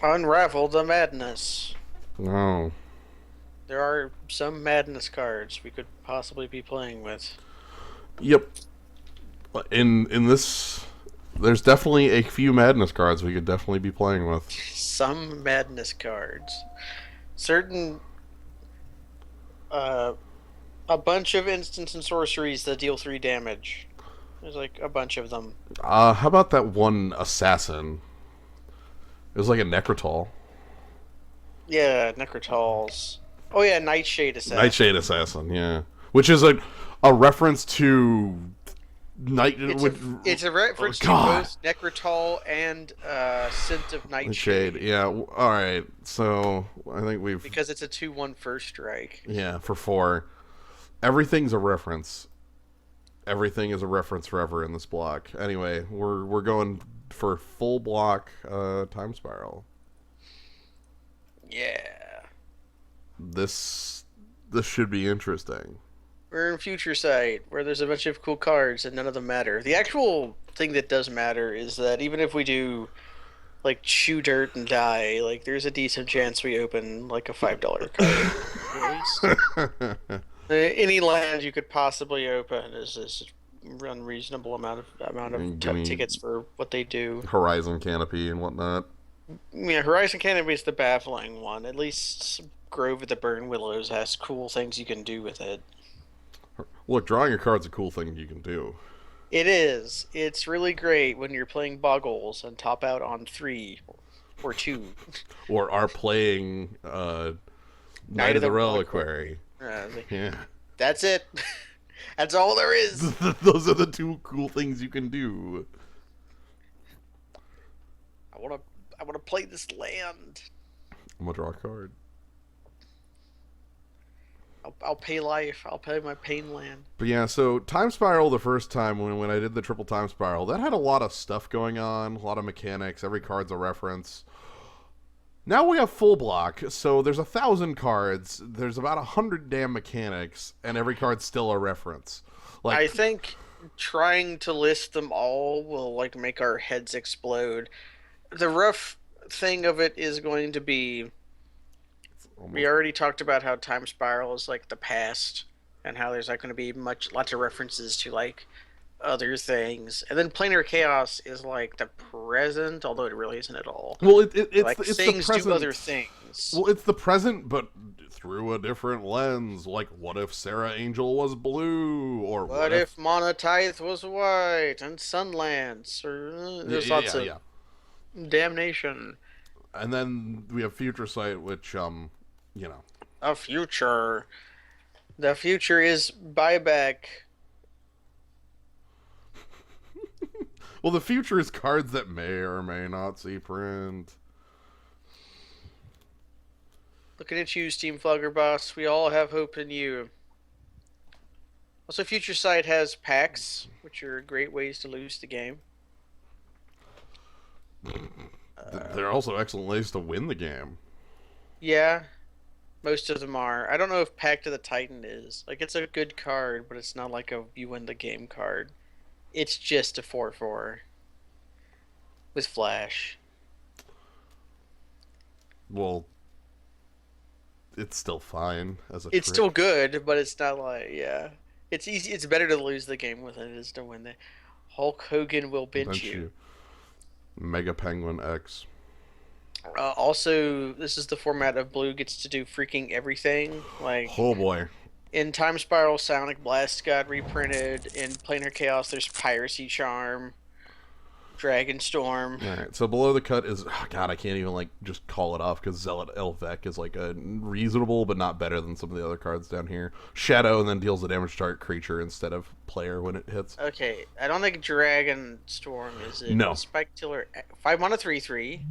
Unravel the madness. Oh. There are some madness cards we could possibly be playing with. Yep. In this, there's definitely a few madness cards we could definitely be playing with. Some madness cards. Certain, uh, a bunch of instants and sorceries that deal 3 damage. There's like a bunch of them. How about that one assassin? It was like a Necrotol. Yeah, Necrotals. Oh yeah, Nightshade Nightshade Assassin. Assassin, yeah. Which is a reference to Night. It's a it's a Oh, reference to God. both Necrotol and Scent of Nightshade, Nightshade yeah. Alright, so I think we've. because it's a 2/1 first strike. Yeah, for 4. Everything's a reference. Everything is a reference forever in this block. Anyway, we're going for full block time spiral. Yeah. This should be interesting. We're in Future Sight, where there's a bunch of cool cards and none of them matter. The actual thing that does matter is that even if we do like chew dirt and die, like there's a decent chance we open like a $5 card at least. Any land you could possibly open is unreasonable amount of Give me tickets for what they do. Horizon Canopy and whatnot. Yeah, Horizon Canopy is the baffling one. At least Grove of the Burn Willows has cool things you can do with it. Look, drawing a card's a cool thing you can do. It is. It's really great when you're playing Boggles and top out on 3 or 2. Or are playing Night of the Reliquary. Yeah. That's it. That's all there is. Those are the two cool things you can do. I wanna play this land. I'm gonna draw a card. I'll pay life. I'll pay my pain land. But yeah, so Time Spiral the first time when I did the triple Time Spiral, that had a lot of stuff going on, a lot of mechanics, every card's a reference. Now we have full block, so there's 1,000 cards, there's about 100 damn mechanics, and every card's still a reference. I Like, think trying to list them all will like make our heads explode. The rough thing of it is going to be we almost, already talked about how Time Spiral is like the past and how there's not going to be lots of references to like other things. And then Planar Chaos is like the present, although it really isn't at all. well, Like it's the things do other present. things. Well, it's the present, but through a different lens. Like, what if Sarah Angel was blue, or What if Monotithe was white and Sunlance? Or yeah, there's yeah, lots yeah, of yeah. damnation. And then we have Future Sight, which you know, A future. The future is buyback. well, the future is cards that may or may not see print. Looking at you, Steam Flugger Boss. We all have hope in you. Also, Future Sight has packs, which are great ways to lose the game. They're also excellent ways to win the game. Yeah, most of them are. I don't know if Pact of the Titan is. Like, it's a good card, but it's not like a you win the game card. It's just a 4/4 with Flash. Well, it's still fine as a It's still trick. good, but it's not like, yeah. It's easy. It's better to lose the game with it than it is to win the. Hulk Hogan will bench Bench you. you. Mega Penguin X. Also, this is the format of Blue gets to do freaking everything. Like Oh boy. in Time Spiral, Sonic Blast got reprinted. In Planar Chaos, there's Piracy Charm, Dragon Storm. Alright, so below the cut is, oh God, I can't even like just call it off because Zealot Elvec is like a reasonable but not better than some of the other cards down here. Shadow and then deals the damage to target creature instead of player when it hits. Okay, I don't think Dragon Storm is it. No. Spike Tiller, 5 mana 3/3.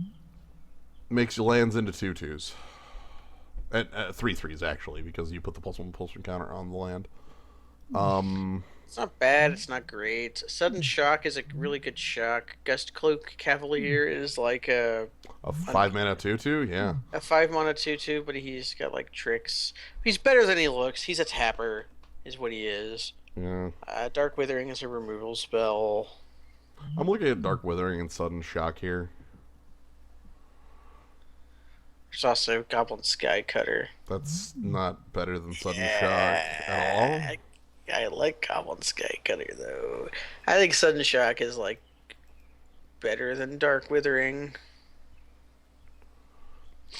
Makes your lands into 2/2s. And 3/3s actually, because you put the +1/+1 counter on the land. It's not bad. It's not great. Sudden Shock is a really good shock. Gust Cloak Cavalier is like A 5 mana 2/2, yeah. a 5 mana 2/2, but he's got like tricks. He's better than he looks. He's a tapper, is what he is. Yeah. Dark Withering is a removal spell. I'm looking at Dark Withering and Sudden Shock here. There's also Goblin Sky Cutter. That's not better than Sudden Shock at all. Yeah, I like Goblin Sky Cutter though. I think Sudden Shock is like better than Dark Withering.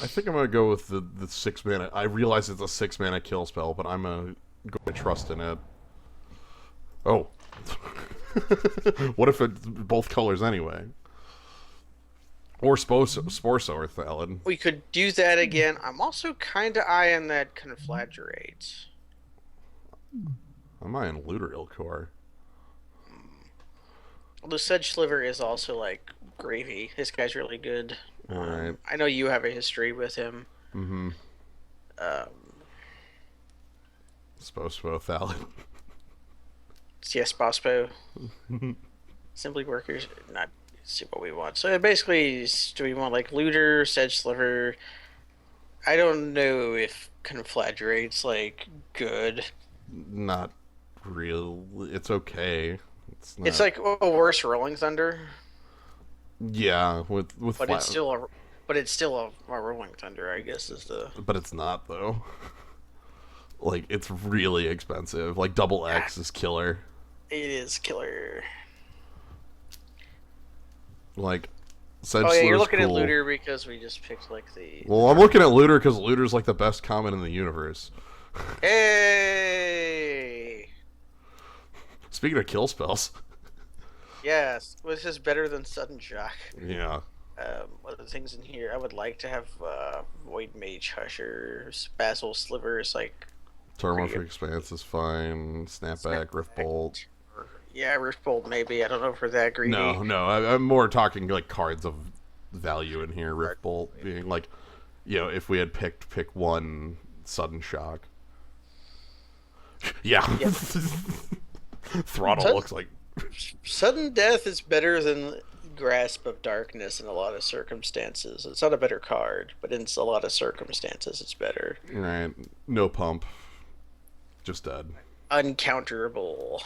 I think I'm gonna go with the 6 mana. I realize it's a 6 mana kill spell, but I'm going to trust in it. Oh. What if it's both colors anyway? Or Sporso or Thalid. We could do that again. I'm also kind of eyeing that Conflagrate. I'm eyeing Looter Core. The Sedge Sliver is also like gravy. This guy's really good. Alright. I know you have a history with him. Mm-hmm. Um, Spospo Thalid. CS Bospo. Simply Workers. Not see what we want. So basically, do we want like Looter, Sedge Sliver? I don't know if Conflagrate's like good. Not real. It's okay. It's not. It's like a worse Rolling Thunder. Yeah, with But flat. it's still a Rolling Thunder, I guess is the. But it's not though. Like it's really expensive. Like double X is killer. It is killer. Like Sedge Oh yeah, you're Slur's looking at cool. Looter because we just picked like the. Well, I'm looking at Looter because Looter's like the best common in the universe. Hey. Speaking of kill spells. Yes, this is better than Sudden Shock. Yeah. What are the things in here? I would like to have Void Mage Husher, Basil Slivers, like Termorphic Expanse is fine. Snapback, Rift Bolt. Yeah, Rift Bolt maybe. I don't know if we're that greedy. No. I'm more talking like cards of value in here. Rift Bolt being like, if we had pick one Sudden Shock. Yeah. Yep. Throttle looks like. Sudden Death is better than Grasp of Darkness in a lot of circumstances. It's not a better card, but in a lot of circumstances, it's better. Right. No pump. Just dead. Uncounterable.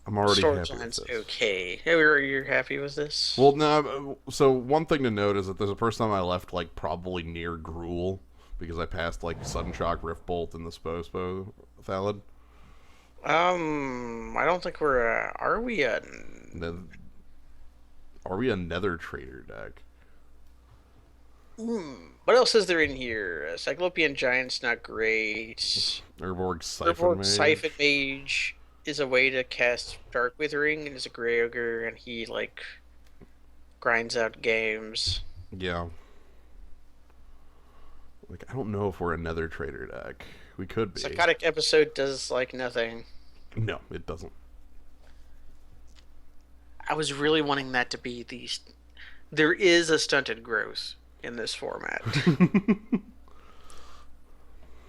I'm already Storage happy with Line's this. okay. You're happy with this? Well, no. So one thing to note is that there's a first time I left like probably near Gruul because I passed like Sudden Shock, Rift Bolt, and the Spospo Thalid. I don't think we're. Are we a? Are we a Nether Trader deck? What else is there in here? Cyclopean Giant's not great. Urborg Siphon Urborg Mage. Siphon Mage is a way to cast Dark Withering, and is a Grey Ogre, and he like grinds out games. Yeah. Like I don't know if we're a Nether Trader deck. We could be. Psychotic Episode does like nothing. No, it doesn't. I was really wanting that to be the. There is a stunted growth in this format.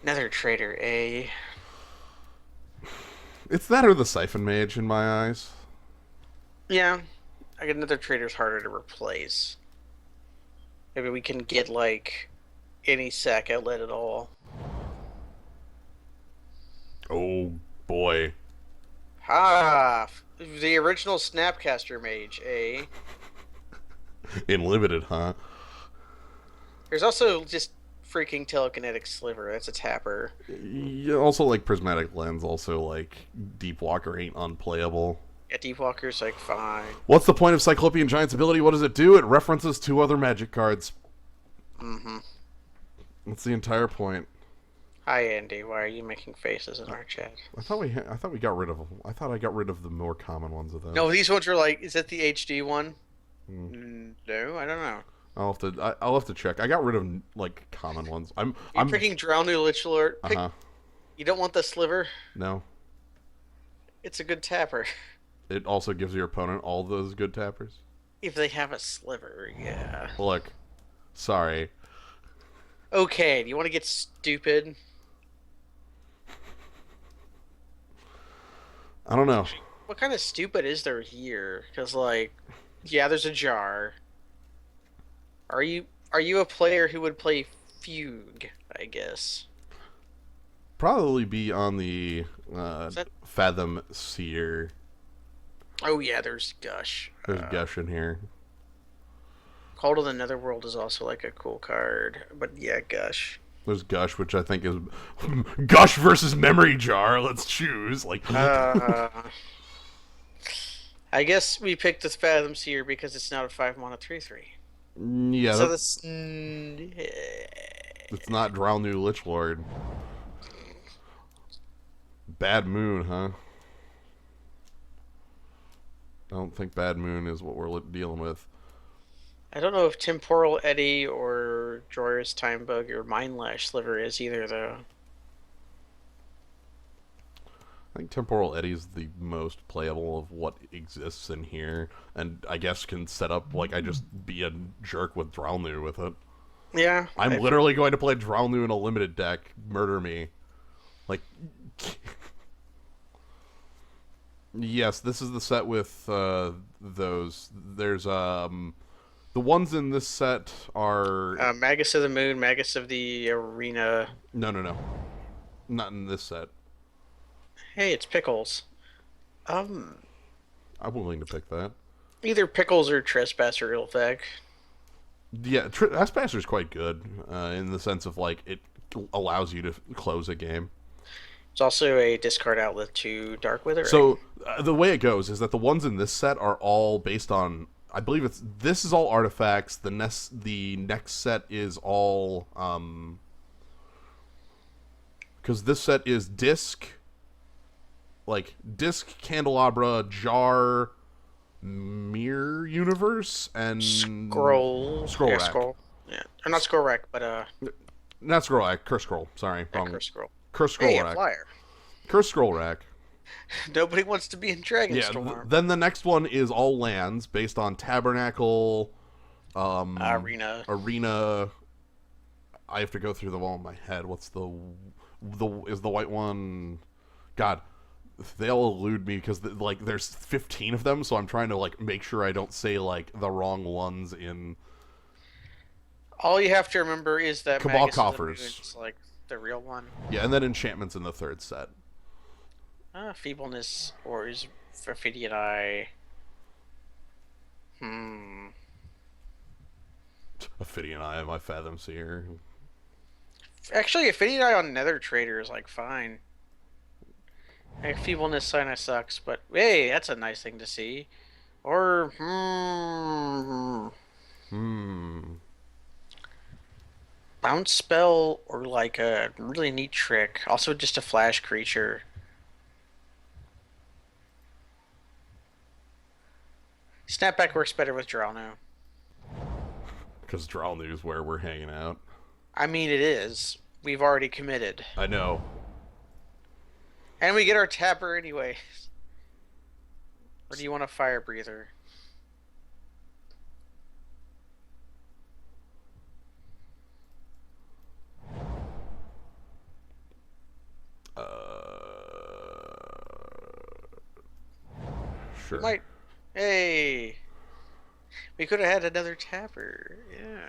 Nether Trader, A. It's that or the Siphon Mage in my eyes. Yeah, I get Nether Trader's harder to replace. Maybe we can get like any sack outlet at all. Oh boy. The original Snapcaster Mage, A. In limited, huh? There's also just freaking Telekinetic Sliver. That's a tapper. Yeah, also like Prismatic Lens, also like Deep Walker ain't unplayable. Yeah, Deep Walker's like fine. What's the point of Cyclopean Giant's ability? What does it do? It references 2 other Magic cards. Mm-hmm. That's the entire point. Hi Andy, why are you making faces in our chat? I thought we got rid of them. I thought I got rid of the more common ones of those. No, these ones are like. Is that the HD one? Hmm. No, I don't know. I'll have to check. I got rid of like common ones. I'm picking Dralnu Lich Lord. You don't want the sliver? No. It's a good tapper. It also gives your opponent all those good tappers. If they have a sliver, yeah. Look, sorry. Okay, do you want to get stupid? I don't know. What kind of stupid is there here? Because like, yeah, there's a jar. Are you a player who would play Fugue? I guess. Probably be on the Fathom Seer. Oh yeah, there's Gush. There's Gush in here. Call to the Netherworld is also like a cool card, but yeah, Gush. There's Gush, which I think is Gush versus Memory Jar. Let's choose. Like, Uh, I guess we picked this Fathom Seer because it's not a 5 mana 3/3. yeah, So that, this. it's not Dralnu Lich Lord. Bad Moon, huh? I don't think Bad Moon is what we're dealing with. I don't know if Temporal Eddy or Joyous Time Bug or Mindlash Sliver is either, though. I think Temporal Eddy is the most playable of what exists in here, and I guess can set up, like, I just be a jerk with Dralnu with it. Yeah. I'm literally going to play Dralnu in a limited deck. Murder me. Like, yes, this is the set with those. There's the ones in this set are Magus of the Moon, Magus of the Arena. no, not in this set. Hey, it's Pickles. I'm willing to pick that. Either Pickles or Trespass or Ilfag. Yeah, Trespasser's quite good in the sense of like it allows you to close a game. It's also a discard outlet to Dark Withering. So the way it goes is that the ones in this set are all based on. I believe this is all artifacts. The next set is all because this set is disc, like disc, candelabra, jar, mirror universe, and Scroll rack. Scroll. Yeah, or not Scroll Rack, but not scroll rack. Curse scroll. Sorry, wrong. Curse Scroll. Curse scroll Hey, rack. a flyer. Curse scroll rack. Nobody wants to be in Dragonstorm. Then the next one is all lands based on Tabernacle, Arena. I have to go through them all in my head. What's the is the white one? God, they'll elude me because like there's 15 of them, so I'm trying to like make sure I don't say like the wrong ones in. All you have to remember is that Cabal Magus Coffers. Is like the real one. Yeah, and then enchantments in the third set. Feebleness or is Ophidian Eye. Ophidian Eye, my Fathom Seer. Actually, Ophidian Eye on Nether Trader is like fine. Like, Feebleness Sinai sucks, but hey, that's a nice thing to see. Or Bounce Spell or like a really neat trick. Also just a flash creature. Snapback works better with Dralnu. Because Dralnu is where we're hanging out. I mean, it is. We've already committed. I know. And we get our tapper anyways. Or do you want a fire breather? Sure. We might. Hey! We could have had another tapper. Yeah.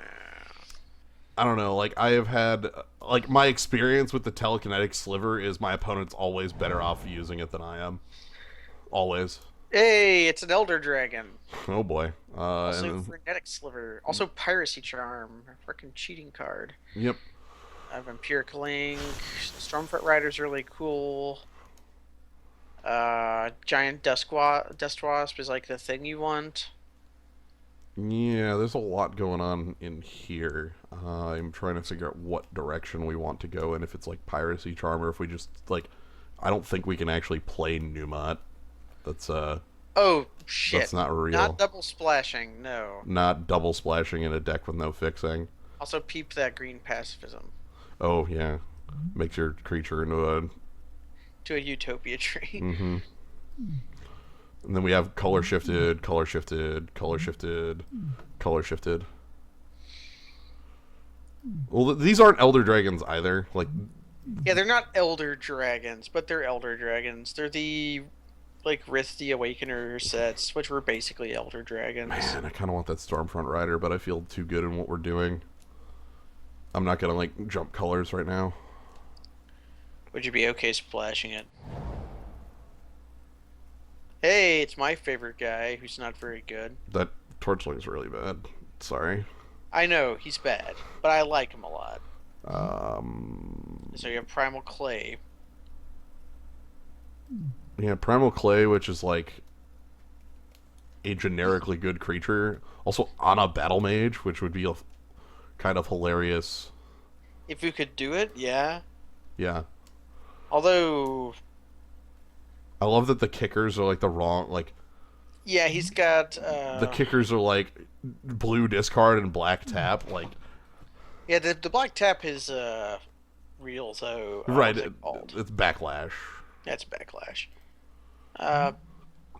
I don't know. Like I have had, like my experience with the telekinetic sliver is my opponent's always better off using it than I am. Always. Hey, it's an Elder Dragon. Oh boy. Also Frenetic Sliver. Also Piracy Charm. Freaking cheating card. Yep. Vampiric Link. Stormfoot Rider's really cool. Giant Dust Wasp is like the thing you want. Yeah, there's a lot going on in here. I'm trying to figure out what direction we want to go in. If it's like Piracy Charm, or if we just like, I don't think we can actually play Numot. That's Oh shit! That's not real. Not double splashing. No. Not double splashing in a deck with no fixing. Also, peep that green pacifism. Oh yeah, makes your creature into a Utopia tree. Mm-hmm. And then we have color shifted, color shifted, color shifted, color shifted. Well, these aren't Elder Dragons either. Like, yeah, they're not Elder Dragons, but they're Elder Dragons. They're the like Rith the Awakener sets, which were basically Elder Dragons. Man, I kind of want that Stormfront Rider, but I feel too good in what we're doing. I'm not gonna like jump colors right now. Would you be okay splashing it? Hey, it's my favorite guy who's not very good. That Torchlight is really bad. Sorry. I know he's bad, but I like him a lot. Um, So you have Primal Clay. yeah, Primal Clay, which is like a generically good creature. Also, Ana Battle Mage, which would be a kind of hilarious. If you could do it, yeah. Yeah. Although, I love that the kickers are like the wrong, like, yeah, he's got the kickers are like blue discard and black tap. Like, yeah, the black tap is real though. right, What's it called? it's backlash. That's backlash. Uh,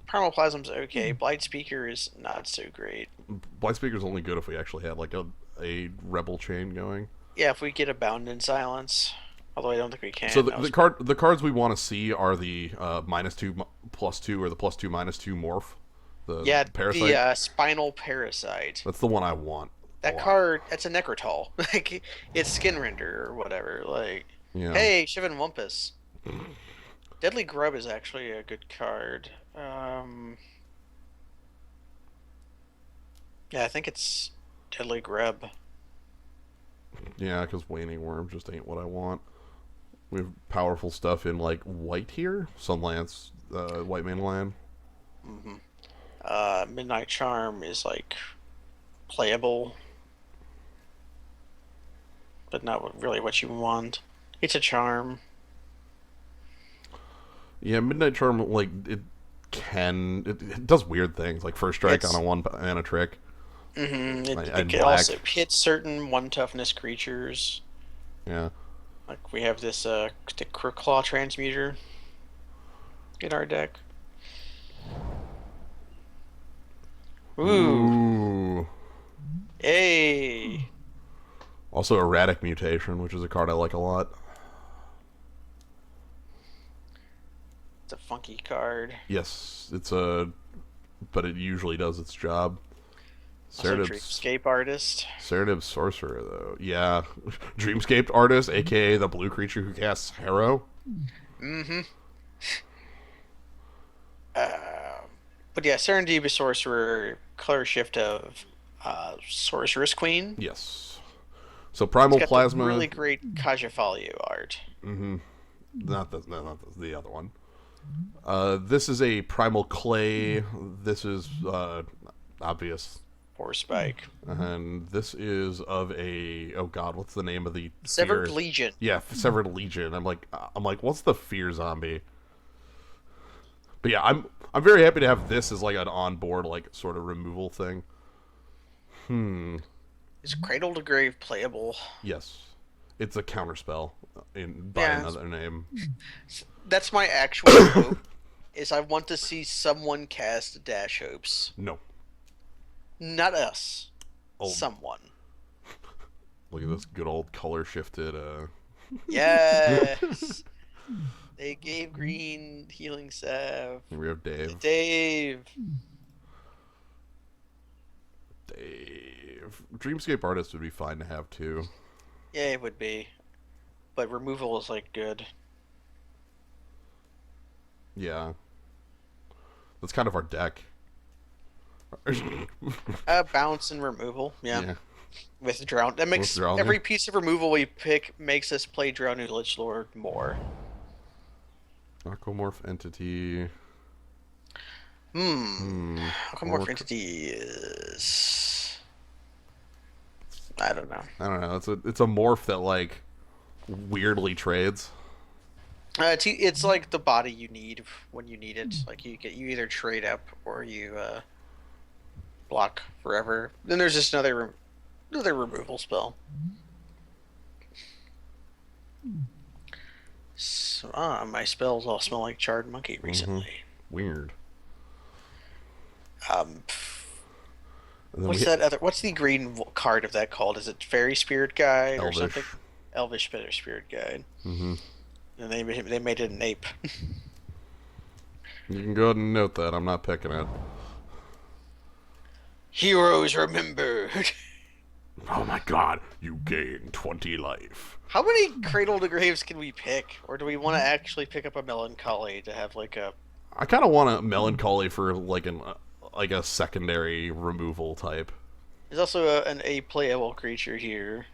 Primal Plasm's okay. Blight Speaker is not so great. Blight Speaker's only good if we actually had like a rebel chain going. Yeah, if we get a Bound in Silence, although I don't think we can. So the cards we want to see are the -2/+2 or the +2/-2 morph. The Yeah, parasite. the Spinal Parasite. That's the one I want. That card, that's a Necrotol. Like, it's Skin Render or whatever. Like, Yeah. hey, Shivan Wumpus. Deadly Grub is actually a good card. Yeah, I think it's Deadly Grub. Yeah, because Waning Worm just ain't what I want. We have powerful stuff in like white here. Sunlance, White Main Land. Midnight Charm is like playable, but not really what you want. It's a charm. Yeah, Midnight Charm, like it does weird things, like first strike on a 1 mana trick. It can also hit certain 1 toughness creatures. Yeah. Like we have this the Claw Transmuter in our deck. Ooh. Hey. Also Erratic Mutation, which is a card I like a lot. It's a funky card. Yes, but it usually does its job. Dreamscape Artist. Ceradiv's Sorcerer, though. Yeah. Dreamscape Artist, aka the blue creature who casts Harrow. But yeah, Serendipity Sorcerer, color shift of Sorceress Queen. Yes. So Primal Plasma. Really great Kajafalio art. Not the other one. This is a Primal Clay. This is obvious. Or Spike. And this is of a, oh god, what's the name of the Severed fear? Legion. Yeah, Severed Legion. I'm like, what's the fear zombie? But yeah, I'm very happy to have this as like an onboard like sort of removal thing. Is Cradle to Grave playable? Yes, it's a counterspell by another name. That's my actual hope. Is I want to see someone cast Dash Hopes. No. Not us. Oh. Someone. Look at this good old color shifted. Yes. They gave green healing salve. Here we have Dave. Dave. Dreamscape Artist would be fine to have too. Yeah, it would be. But removal is like good. Yeah. That's kind of our deck. Bounce and removal. Yeah. With Drown. That makes Dralnu. every piece of removal we pick makes us play Dralnu Lich Lord more. Aquamorph Entity. Aquamorph Entity is... I don't know. It's a morph that like weirdly trades. It's like the body you need when you need it. Like you either trade up or you block forever. Then there's just another removal spell. So, my spells all smell like charred monkey recently. Weird. What's that other? What's the green card of that called? Is it Fairy Spirit Guide or something? Elvish Spirit Guide. And they made it an ape. You can go ahead and note that. I'm not picking it. Heroes remembered. Oh my god, you gain 20 life. How many Cradle to Graves can we pick? Or do we want to actually pick up a Melancholy to have like a... I kind of want a Melancholy for like a secondary removal type. There's also a playable creature here.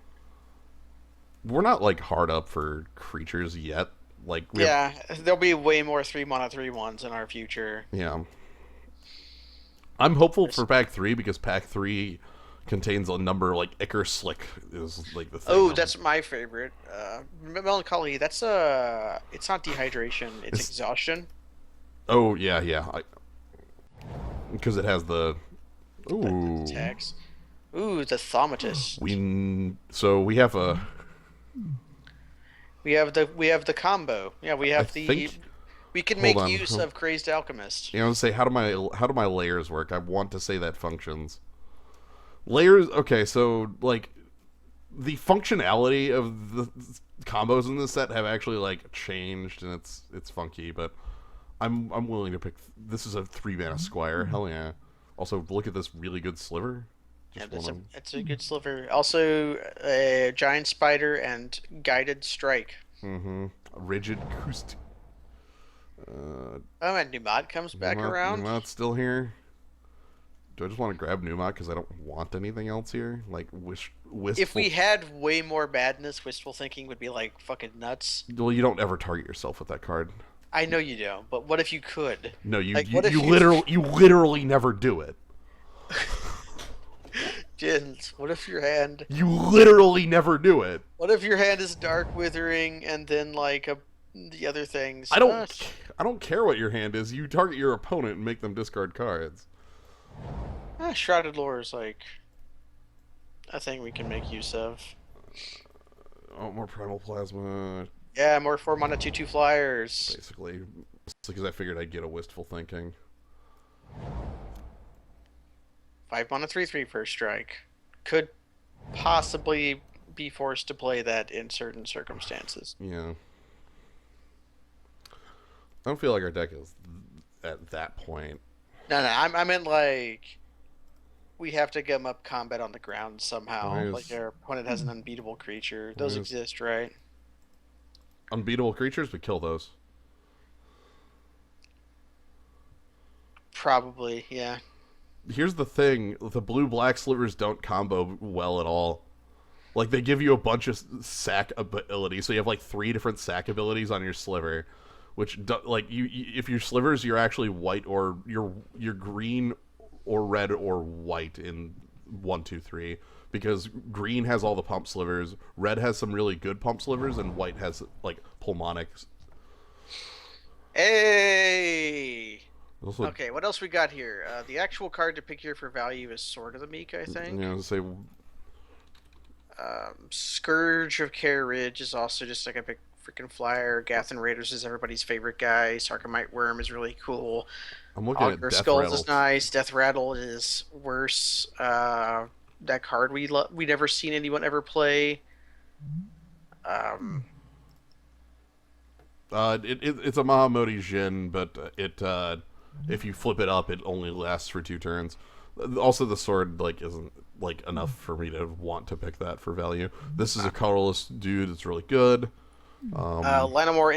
We're not like hard up for creatures yet. Like we have, Yeah, there'll be way more 3-mana 3/1s in our future. yeah. I'm hopeful There's- for pack 3 because pack 3 contains a number like Icar Slick is like the thing. Oh, that's my favorite. Melancholy. That's it's not dehydration. It's It's exhaustion. oh yeah yeah because it has the The ooh tags. Ooh, the Thaumatist. we have a We have the combo. Yeah, we I have the. think We can hold make on use of Crazed Alchemist. you know say how do my layers work? I want to say that functions layers. Okay, so like the functionality of the combos in this set have actually like changed and it's funky, but I'm willing to pick. This is a 3-mana squire. Hell yeah. Also, look at this really good sliver. Yeah, Just that's a want it's a good sliver. Also, a giant spider and guided strike. to. Mm-hmm. Rigid acoustic. Uh, Oh, and Numod comes back around. Numod's still here. Do I just want to grab Numod because I don't want anything else here? Like wistful. If we had way more badness, wistful thinking would be like fucking nuts. Well, you don't ever target yourself with that card. I know you don't, but what if you could? No, you Like, you, what if you you literally never do it. Jins, what if your hand? You literally never do it. What if your hand is dark withering and then like the other things? I don't care what your hand is. You target your opponent and make them discard cards. Shrouded Lore is like a thing we can make use of. Oh, more primal plasma. Yeah, more 4-mana 2/2 flyers. Basically, because I figured I'd get a wistful thinking. 5-mana 3/3 first strike. Could possibly be forced to play that in certain circumstances. Yeah. I don't feel like our deck is at that point. No, I meant like we have to get them up combat on the ground somehow. Why is- Like our opponent has an unbeatable creature. Those Why is- exist, right? Unbeatable creatures, we kill those. Probably, yeah. Here's the thing: the blue-black slivers don't combo well at all. Like they give you a bunch of sack abilities, so you have like 3 different sack abilities on your sliver, which like if your slivers you're actually white or you're green or red or white in 1, 2, 3. Because green has all the pump slivers, red has some really good pump slivers, and white has like pulmonics. Hey! Also, Okay, what else we got here? The actual card to pick here for value is Sword of the Meek, I think. you know, say Scourge of Carriage is also just like a big freaking flyer. Gathan Raiders is everybody's favorite guy. Sarcomite Worm is really cool. I'm looking at Augur Death Skulls Rattle. is nice. Death Rattle is worse. That card we never seen anyone ever play. It's a Mahamoti Jin, but if you flip it up, it only lasts for 2 turns. Also, the sword like isn't like enough for me to want to pick that for value. This is a colorless dude. It's really good. Llanowar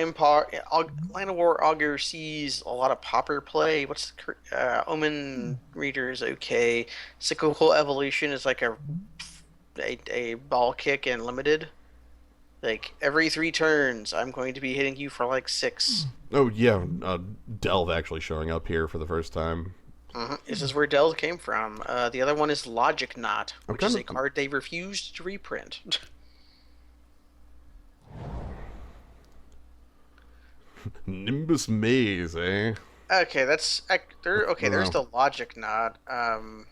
Augur sees a lot of popper play. What's Omen Reader is okay. Cyclical Evolution is like a ball kick and limited. Like every 3 turns, I'm going to be hitting you for like 6. Oh yeah, Delve actually showing up here for the first time. This is where Delve came from. The other one is Logic Knot, which is a I'm- card they refused to reprint. Nimbus Maze, eh? Okay, that's there's No. the Logic Knot. I'm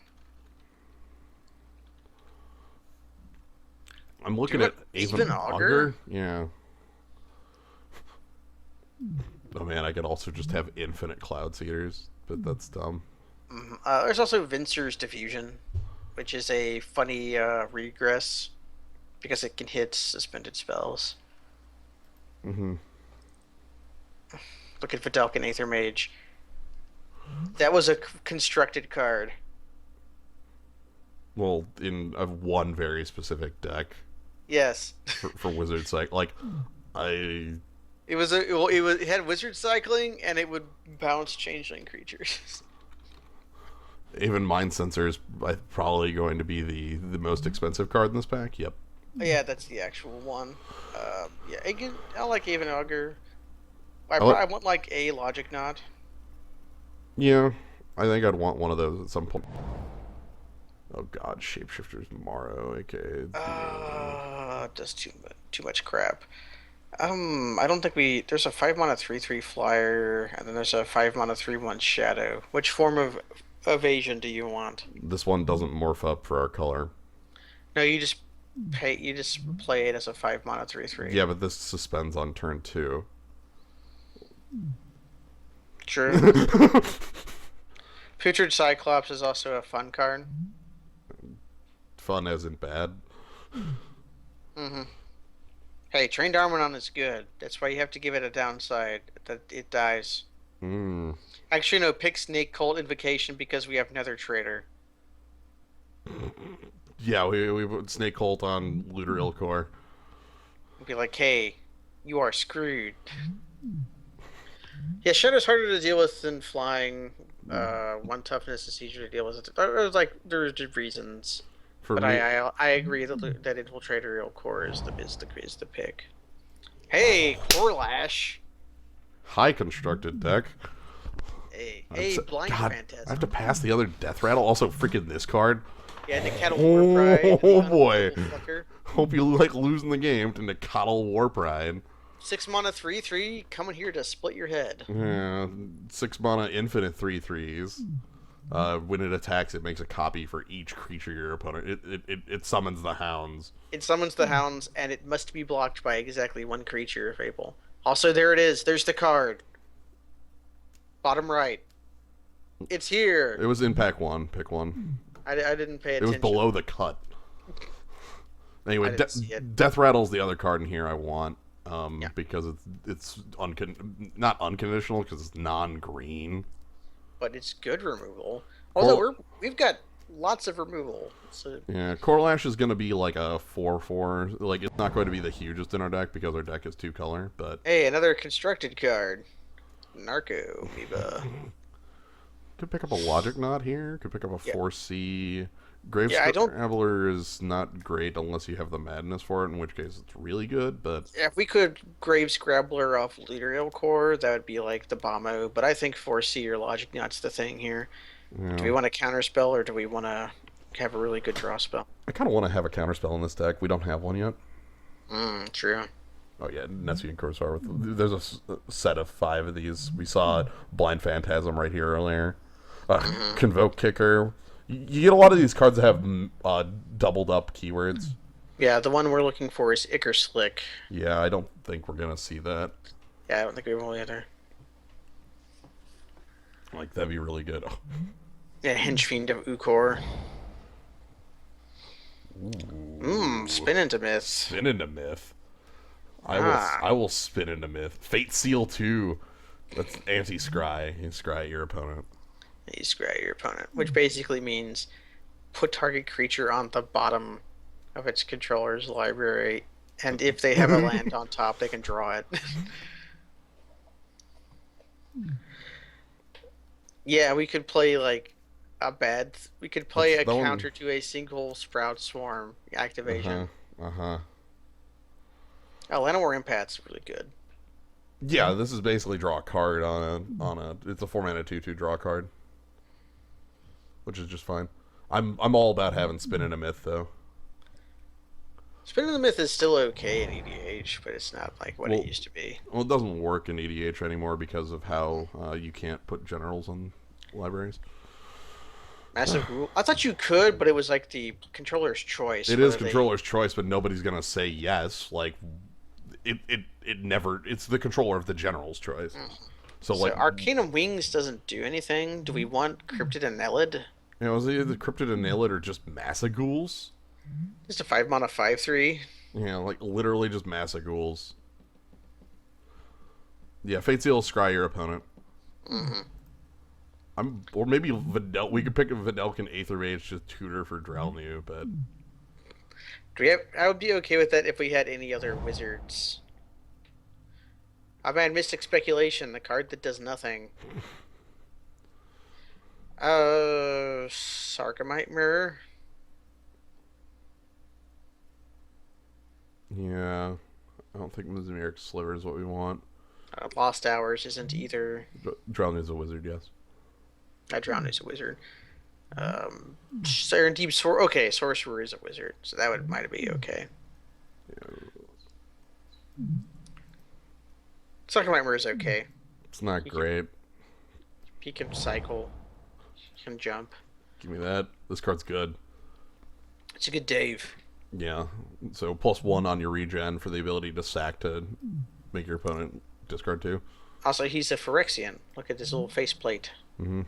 looking Do at it Avon even Augur? Yeah. Oh man, I could also just have infinite Cloud Seeders, but that's dumb. There's also Vincer's Diffusion, which is a funny regress because it can hit suspended spells. Mm-hmm. Looking for Delkin Aether Mage. That was a constructed card. Well, in one very specific deck Yes, for Wizard Cycle, like I it had Wizard Cycling and it would bounce Changeling creatures. Even Mind Sensor is probably going to be the most expensive card in this pack. Yep. Yeah, that's the actual one. Yeah, I like Even Augur. I like, I want like a Logic Knot. yeah, I think I'd want one of those at some point. Oh God, Shapeshifter's Morrow, aka Does too much crap. I don't think we. There's a 5 mana 3/3 flyer, and then there's a 5 mana 3/1 shadow. Which form of evasion do you want? this one doesn't morph up for our color. No, you just pay. You just play it as a 5 mana 3/3. Yeah, but this suspends on turn 2. True. Putrid Cyclops is also a fun card. Fun as in bad. Mm-hmm. Hey, Trained Armonon is good. That's why you have to give it a downside that it dies. Mm. Actually, no. Pick Snake Cult Invocation because we have Nether Trader. Yeah, we put Snake Cult on Looter Ilcore. Be like, hey, you are screwed. Yeah, Shadow's harder to deal with than flying. One toughness is easier to deal with. There's reasons, For but me, I agree that Infiltrator Real Core is the pick. Hey, Corlash. high constructed deck. Hey, Blind God, Phantasm. I have to pass the other Death Rattle. Also, freaking this card. Yeah, Nicatl War Pride. Oh boy. Fucker. Hope you like losing the game to Nicatl War Pride. 6 mana 3/3 coming here to split your head. Yeah, 6 mana infinite 3/3s. When it attacks, it makes a copy for each creature your opponent. It summons the hounds. It summons the hounds, and it must be blocked by exactly one creature if able. Also, there it is. There's the card. Bottom right. It's here. It was in pack 1. Pick one. I didn't pay It attention. was below the cut. Anyway, I didn't see it. Death Rattle's the other card in here I want. Yeah. Because it's not unconditional because it's non-green. But it's good removal. Although we've got lots of removal. So Yeah, Corlash is going to be like a 4/4. Like, it's not going to be the hugest in our deck because our deck is 2 color, but hey, another constructed card. Narco Amoeba. could pick up a Logic Knot here. Could pick up a 4C. Grave Yeah, Scrabbler is not great unless you have the Madness for it, in which case it's really good, but If we could Grave Scrabbler off Leader Core, that would be like the Bombo. But I think 4C or Logic Knot's the thing here. Do we want to counterspell or do we want to have a really good draw spell? I kind of want to have a counterspell in this deck. We don't have one yet. True. Oh yeah, Nessie and Corsair. There's a set of 5 of these. We saw Blind Phantasm right here earlier. Convoke Kicker. You get a lot of these cards that have doubled up keywords. Yeah, the one we're looking for is Icker Slick. Yeah, I don't think we're gonna see that. Yeah, I don't think we will either. Like, that'd be really good. Oh. Yeah, Henchfiend of Ukor. Spin into Myth. Spin into Myth. I will spin into Myth. Fate Seal 2. That's anti-scry. You scry your opponent. You scry your opponent, which basically means put target creature on the bottom of its controller's library, and if they have a land on top, they can draw it. Yeah, we could play like we could play a counter to a single Sprout Swarm activation. Oh, Llanowar Impact's really good. Yeah, this is basically draw a card on a. It's a 4-mana 2/2 draw card, which is just fine. I'm all about having spin in a myth though. Spin in the Myth is still okay in EDH, but it's not like what it used to be. Well, it doesn't work in EDH anymore because of how you can't put generals on libraries. Massive rule. I thought you could, but it was like the controller's choice. It is controller's choice, but nobody's gonna say yes. Like, it never. It's the controller of the general's choice. So like, Arcanum Wings doesn't do anything. Do we want Cryptid and Nelid? You know, is it either Cryptid and Nailed or just Massa Ghouls? Just a 5-mana 5/3. Yeah, like literally just Massa Ghouls. Yeah, Fate Seal scry your opponent. Or maybe Videl. We could pick a Videlkin Aether Mage to tutor for Dralnu, but I would be okay with that if we had any other wizards. I mean, Mystic Speculation, the card that does nothing. Sarcomite Mirror. Yeah, I don't think Mesmeric Sliver is what we want. Lost Hours isn't either. Dralnu's a wizard, yes. Dralnu's a wizard. Serendib Sor. Okay, Sorcerer is a wizard, so that would might be okay. Yeah, Sarcomite Mirror is okay. it's not He great. he can cycle. He can jump. Give me that. This card's good. It's a good Dave. Yeah, so +1 on your regen for the ability to sack to make your opponent discard 2. Also, he's a Phyrexian. Look at this little faceplate. Mm-hmm.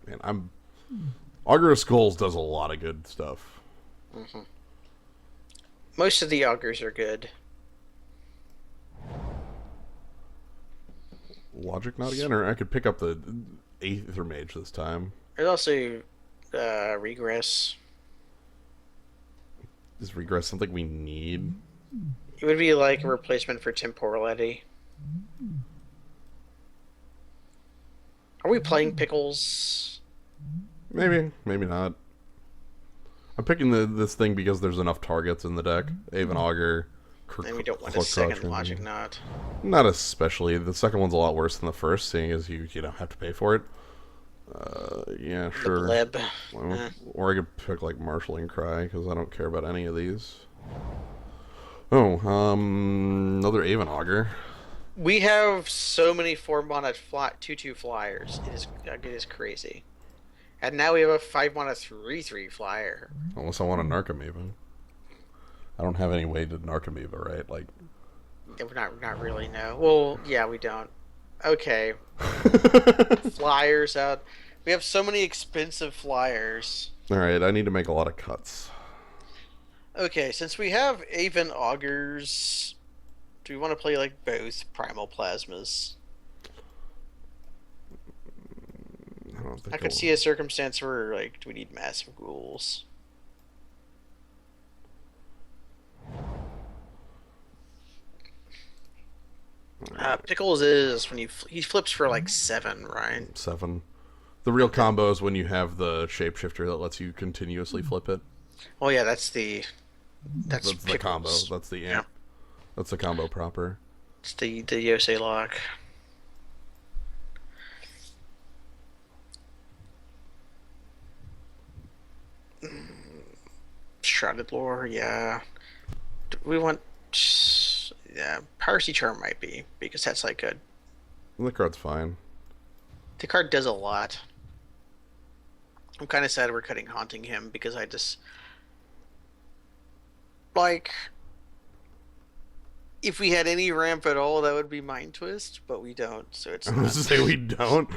And I'm Augur of Skulls does a lot of good stuff. Mm-hmm. Most of the augurs are good. Logic not again, or I could pick up the Aether Mage this time. There's also Regress. Is Regress something we need? It would be like a replacement for Temporal Eddy. Are we playing Pickles? Maybe, maybe not. I'm picking this thing because there's enough targets in the deck. Avon Augur. And we don't want a second Logic Knot. Not especially. The second one's a lot worse than the first, seeing as you don't have to pay for it. Yeah, sure. Well, or I could pick like Marshalling Cry because I don't care about any of these. Oh, another Avon Augur. We have so many 4-mana 2/2 flyers. It is crazy. And now we have a 5-mana 3/3 flyer. Unless I want a Narcomoeba. I don't have any way to Narcomoeba, right? Like, not really. No. Well, yeah, we don't. Okay. Flyers out. We have so many expensive flyers. All right, I need to make a lot of cuts. Okay, since we have Avon Augurs, do we want to play like both Primal Plasmas? I could see a circumstance where like, do we need Massive Ghouls? Pickles is when he flips for like 7, right? 7. The real combo is when you have the shapeshifter that lets you continuously flip it. Oh yeah, that's the combo. That's the amp. Yeah. That's the combo proper. It's the Yosei lock. Shrouded Lore, yeah. We want, yeah. Piracy Charm might be because that's like good. The card's fine. The card does a lot. I'm kind of sad we're cutting Haunting Him because I just like if we had any ramp at all, that would be Mind Twist, but we don't. So it's. I was to say we don't.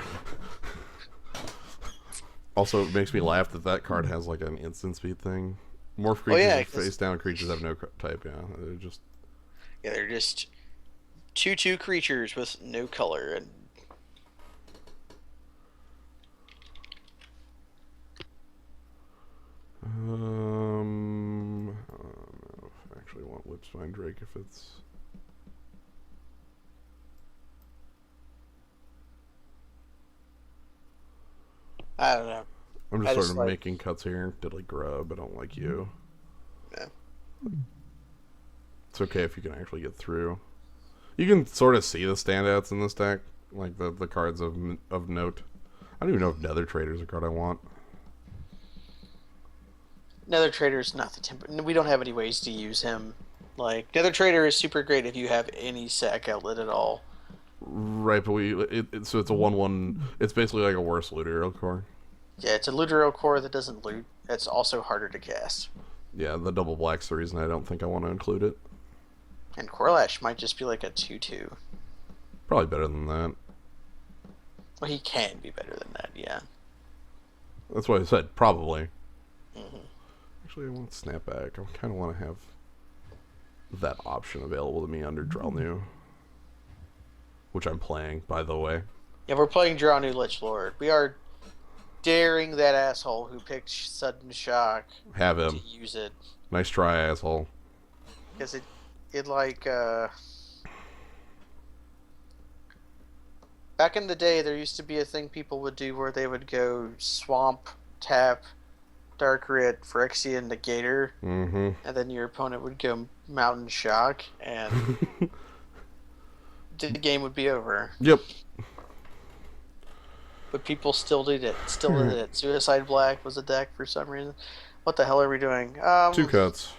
Also, it makes me laugh that card has like an instant speed thing. Morph creatures face down creatures have no type. Yeah, they're just 2/2 creatures with no color and. I don't know if I actually want Whipspine Drake if it's. I don't know. I'm just sort of making cuts here. Diddly grub. I don't like you. Yeah. It's okay if you can actually get through. You can sort of see the standouts in this deck, like the cards of note. I don't even know if Nether Trader's a card I want. Nether Trader's not the temper. We don't have any ways to use him. Like Nether Trader is super great if you have any sack outlet at all. Right, but so it's a 1/1. It's basically like a worse Looter core. Yeah, it's a Looter core that doesn't loot. It's also harder to cast. Yeah, the double black's the reason I don't think I want to include it. And Corlash might just be like a 2/2. Probably better than that. Well, he can be better than that, yeah. That's what I said, probably. Mm-hmm. Actually, I want Snapback. I kind of want to have that option available to me under Dralnu. Which I'm playing, by the way. Yeah, we're playing Dralnu Lich Lord. We are daring that asshole who picked Sudden Shock have him to use it. Nice try, asshole. Because it like back in the day there used to be a thing people would do where they would go swamp, tap, Dark Rit, Phyrexian Negator, Mm-hmm. and then your opponent would go Mountain Shock, and the game would be over. Yep. But people still did it. Still did it. Suicide Black was a deck for some reason. What the hell are we doing? 2 cuts.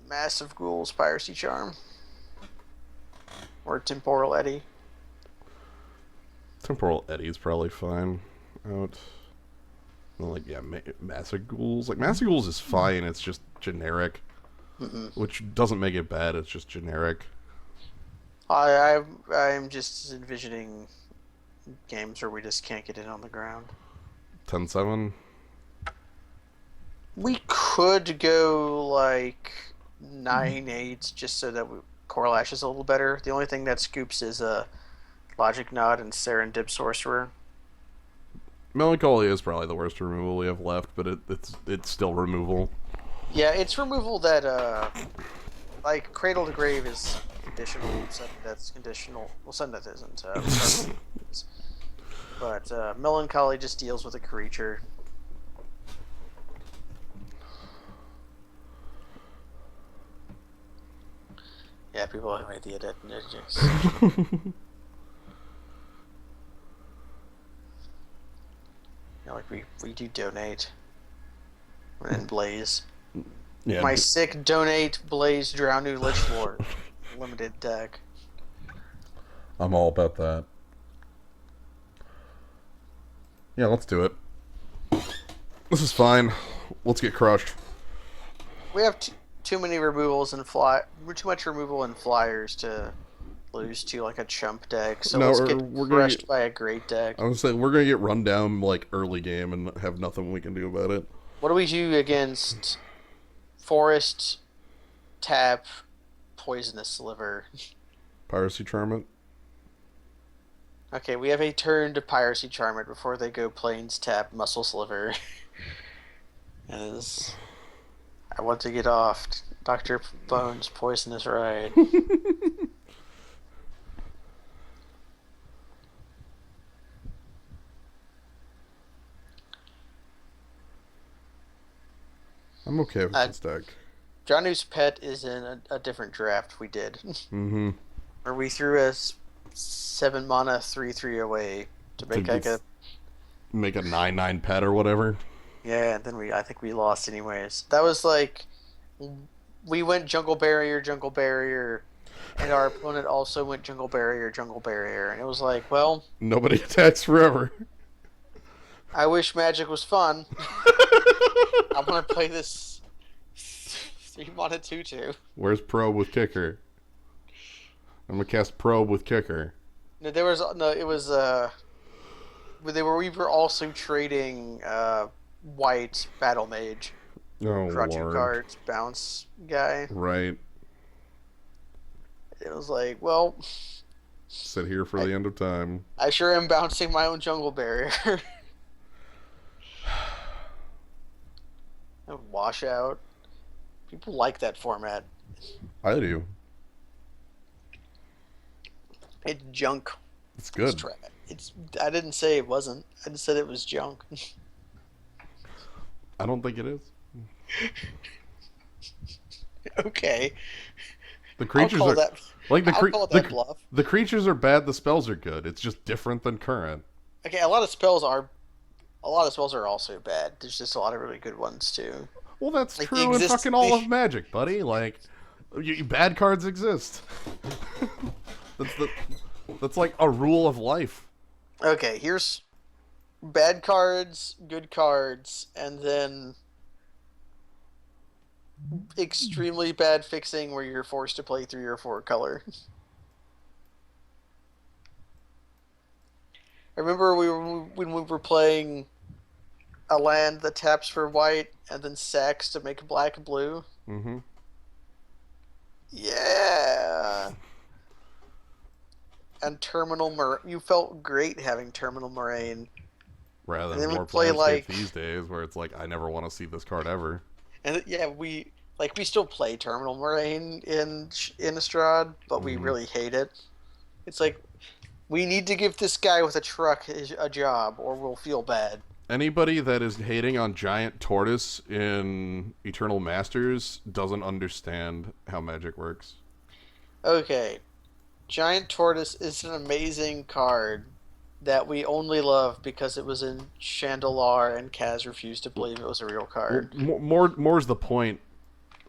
Massive Ghouls, Piracy Charm, or Temporal Eddy. Temporal Eddy's probably fine. Out. Well, like, yeah, Massive Ghouls. Like, Massive Ghouls is fine, it's just generic. Which doesn't make it bad, it's just generic. I'm just envisioning games where we just can't get it on the ground. 10-7. We could go like 9-8 just so that Core Lash is a little better. The only thing that scoops is a Logic Nod and Serendip Sorcerer. Melancholy is probably the worst removal we have left, but it's still removal. Yeah, it's removal that like Cradle to Grave is conditional. Sudden Death's conditional. Well, Sudden Death isn't. But Melancholy just deals with a creature. Yeah, people have made the edit. Yeah, like we do donate. And Blaze. Yeah. My sick donate Blaze Dralnu Lich Lord. Limited deck. I'm all about that. Yeah, let's do it. This is fine. Let's get crushed. We have too many removals and too much removal and flyers to lose to like a chump deck. So let's get crushed by a great deck. I was saying we're gonna get run down like early game and have nothing we can do about it. What do we do against Forest, Tap, Poisonous Sliver? Piracy Charm. Okay, we have a turn to Piracy Charm it before they go Plains, Tap, Muscle Sliver. As I want to get off Dr. Bones' Poisonous Ride. I'm okay with this deck. Dralnu's Pet is in a different draft we did. Mm-hmm. Where we threw a 7 mana 3/3 away to make like a 9/9 pet or whatever. Yeah, and then I think we lost anyways. That was like we went Jungle Barrier, and our opponent also went Jungle Barrier, and it was like, well, nobody attacks forever. I wish Magic was fun. I want to play this 3 mana 2/2. Where's Probe with Kicker? I'm gonna cast Probe with Kicker. No, it was we were also trading white Battle Mage. Oh, draw 2 Lord. cards, bounce guy. Right. It was like, well, sit here for the end of time. I sure am bouncing my own Jungle Barrier. Washout. People like that format. I do. It's junk. It's good. I didn't say it wasn't. I just said it was junk. I don't think it is. Okay. The creatures I'll call are that, like I'll call that bluff. The creatures are bad. The spells are good. It's just different than current. Okay, a lot of spells are also bad. There's just a lot of really good ones too. Well, that's like true in fucking all of Magic, buddy. Like, bad cards exist. That's like a rule of life. Okay, here's bad cards, good cards, and then extremely bad fixing where you're forced to play 3 or 4 color. I remember when we were playing a land that taps for white and then sacks to make black and blue. Mm-hmm. Yeah. And you felt great having Terminal Moraine. Rather than more play like these days where it's like, I never want to see this card ever. And yeah, Like we still play Terminal Moraine in Estrad, but we Mhm. really hate it. It's like we need to give this guy with a truck a job, or we'll feel bad. Anybody that is hating on Giant Tortoise in Eternal Masters doesn't understand how magic works. Okay, Giant Tortoise is an amazing card that we only love because it was in Chandelar and Kaz refused to believe it was a real Well, card. more's the point.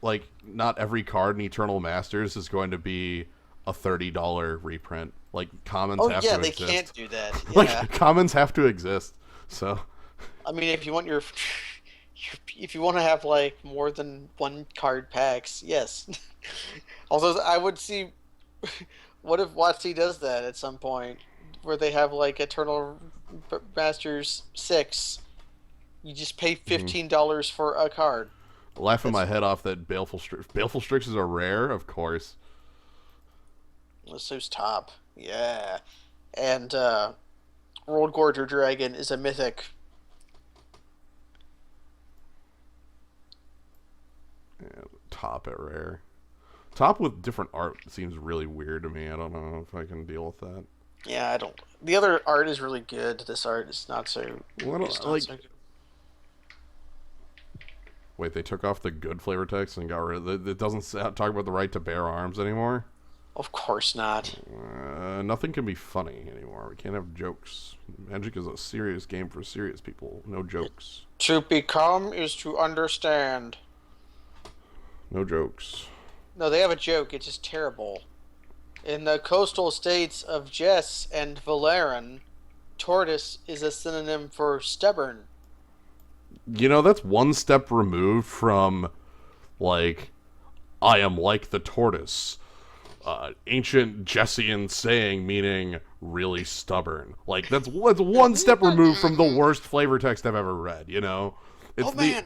Like, not every card in Eternal Masters is going to be a $30 reprint. Like, commons Oh have yeah, to they can't exist. do that. Yeah. Like, commons have to exist. So, I mean, if you want if you want to have like more than one card packs, yes. Although I would see, what if WotC does that at some point, where they have like Eternal Masters 6, you just pay mhm. $15 for a card. Laughing my That's head off that Baleful Strix is a rare, of course. so's top. Yeah. And World Gorger Dragon is a mythic. Yeah, top at rare. Top with different art seems really weird to me. I don't know if I can deal with that. Yeah, I don't. The other art is really good. This art is not so. Well, It's not like, so good. wait, they took off the good flavor text and got rid of it. It doesn't talk about the right to bear arms anymore. Of course not. Nothing can be funny anymore. We can't have jokes. Magic is a serious game for serious people. No jokes. To become is to understand. No jokes. No, they have a joke. It's just terrible. In the coastal states of Jess and Valeran, tortoise is a synonym for stubborn. You know, that's one step removed from, like, I am like the tortoise. Ancient Jessian saying meaning really stubborn. Like, that's one step removed from the worst flavor text I've ever read, you know? Oh It's the man,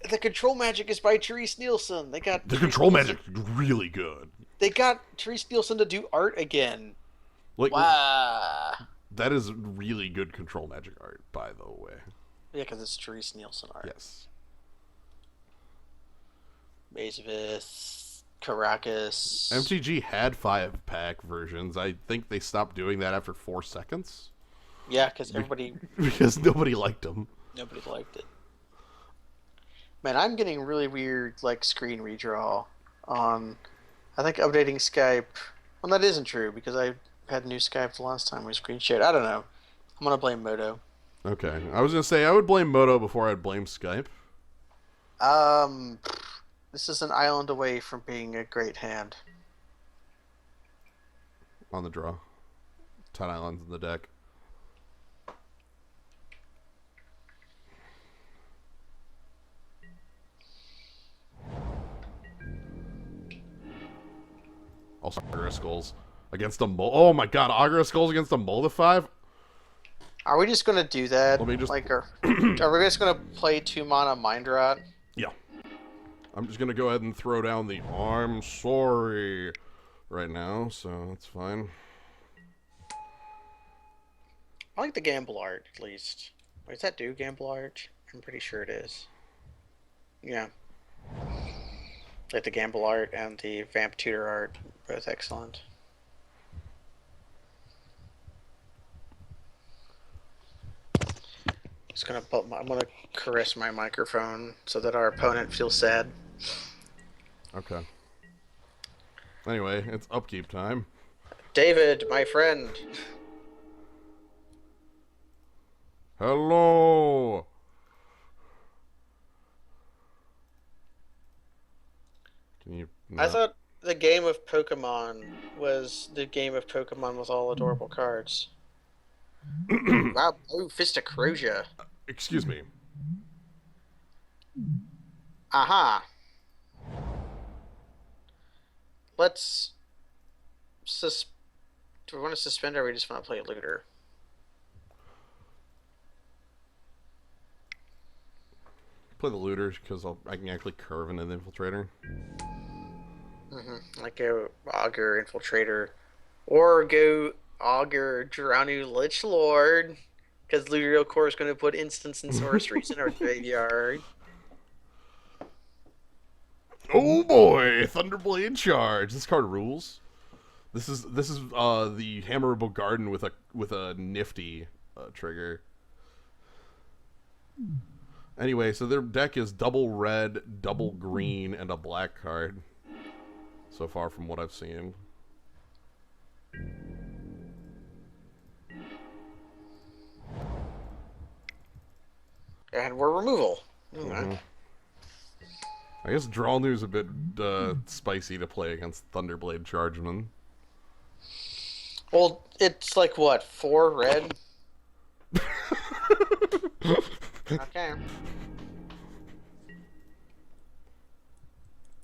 the control magic is by Therese Nielsen. the control magic is really good. They got Therese Nielsen to do art again. Like, Wow. that is really good control magic art, by the way. Yeah, because it's Therese Nielsen art. Yes. Mazevis, Caracas. MTG had 5-pack versions. I think they stopped doing that after 4 seconds. Yeah, because everybody, Because nobody liked them. nobody liked it. Man, I'm getting really weird, like, screen redraw on, I think, updating Skype. Well, that isn't true, because I had new Skype the last time we screen shared. I don't know. I'm gonna blame Moto. Okay. I was going to say, I would blame Moto before I'd blame Skype. Um, this is an island away from being a great hand. On the draw. 10 islands in the deck. Also, Augur Skulls against the Oh my god, Augur Skulls against the Moldafy? Are we just gonna do that? Let me just. Like, are we just gonna play 2 mana Mind Rot? Yeah. I'm just going to go ahead and throw down the I'm sorry right now, so that's fine. I like the gamble art, at least. Wait, does that do gamble art? I'm pretty sure it is. Yeah. Like the gamble art and the vamp tutor art, both excellent. I'm gonna caress my microphone so that our opponent feels sad. Okay. Anyway, it's upkeep time. David, my friend. Hello! Can you. I No. thought the game of Pokemon was the game of Pokemon with all adorable cards. Wow, oh, Fist of Croja. Excuse me. Aha. Let's do we want to suspend or we just want to play looter? Play the looter because I can actually curve into the infiltrator. Like go Augur Infiltrator, or go Augur Dralnu Lich Lord, because looter of course is going to put instants and sorceries in our graveyard. Oh boy, Thunderblade Charge. This card rules. This is the Hammerable Garden with a nifty trigger. Anyway, so their deck is double red, double green, and a black card. So far from what I've seen. And we're removal. Mm-hmm. I guess Dralnu's a bit spicy to play against Thunderblade Chargeman. Well, it's like what, 4 red? Okay.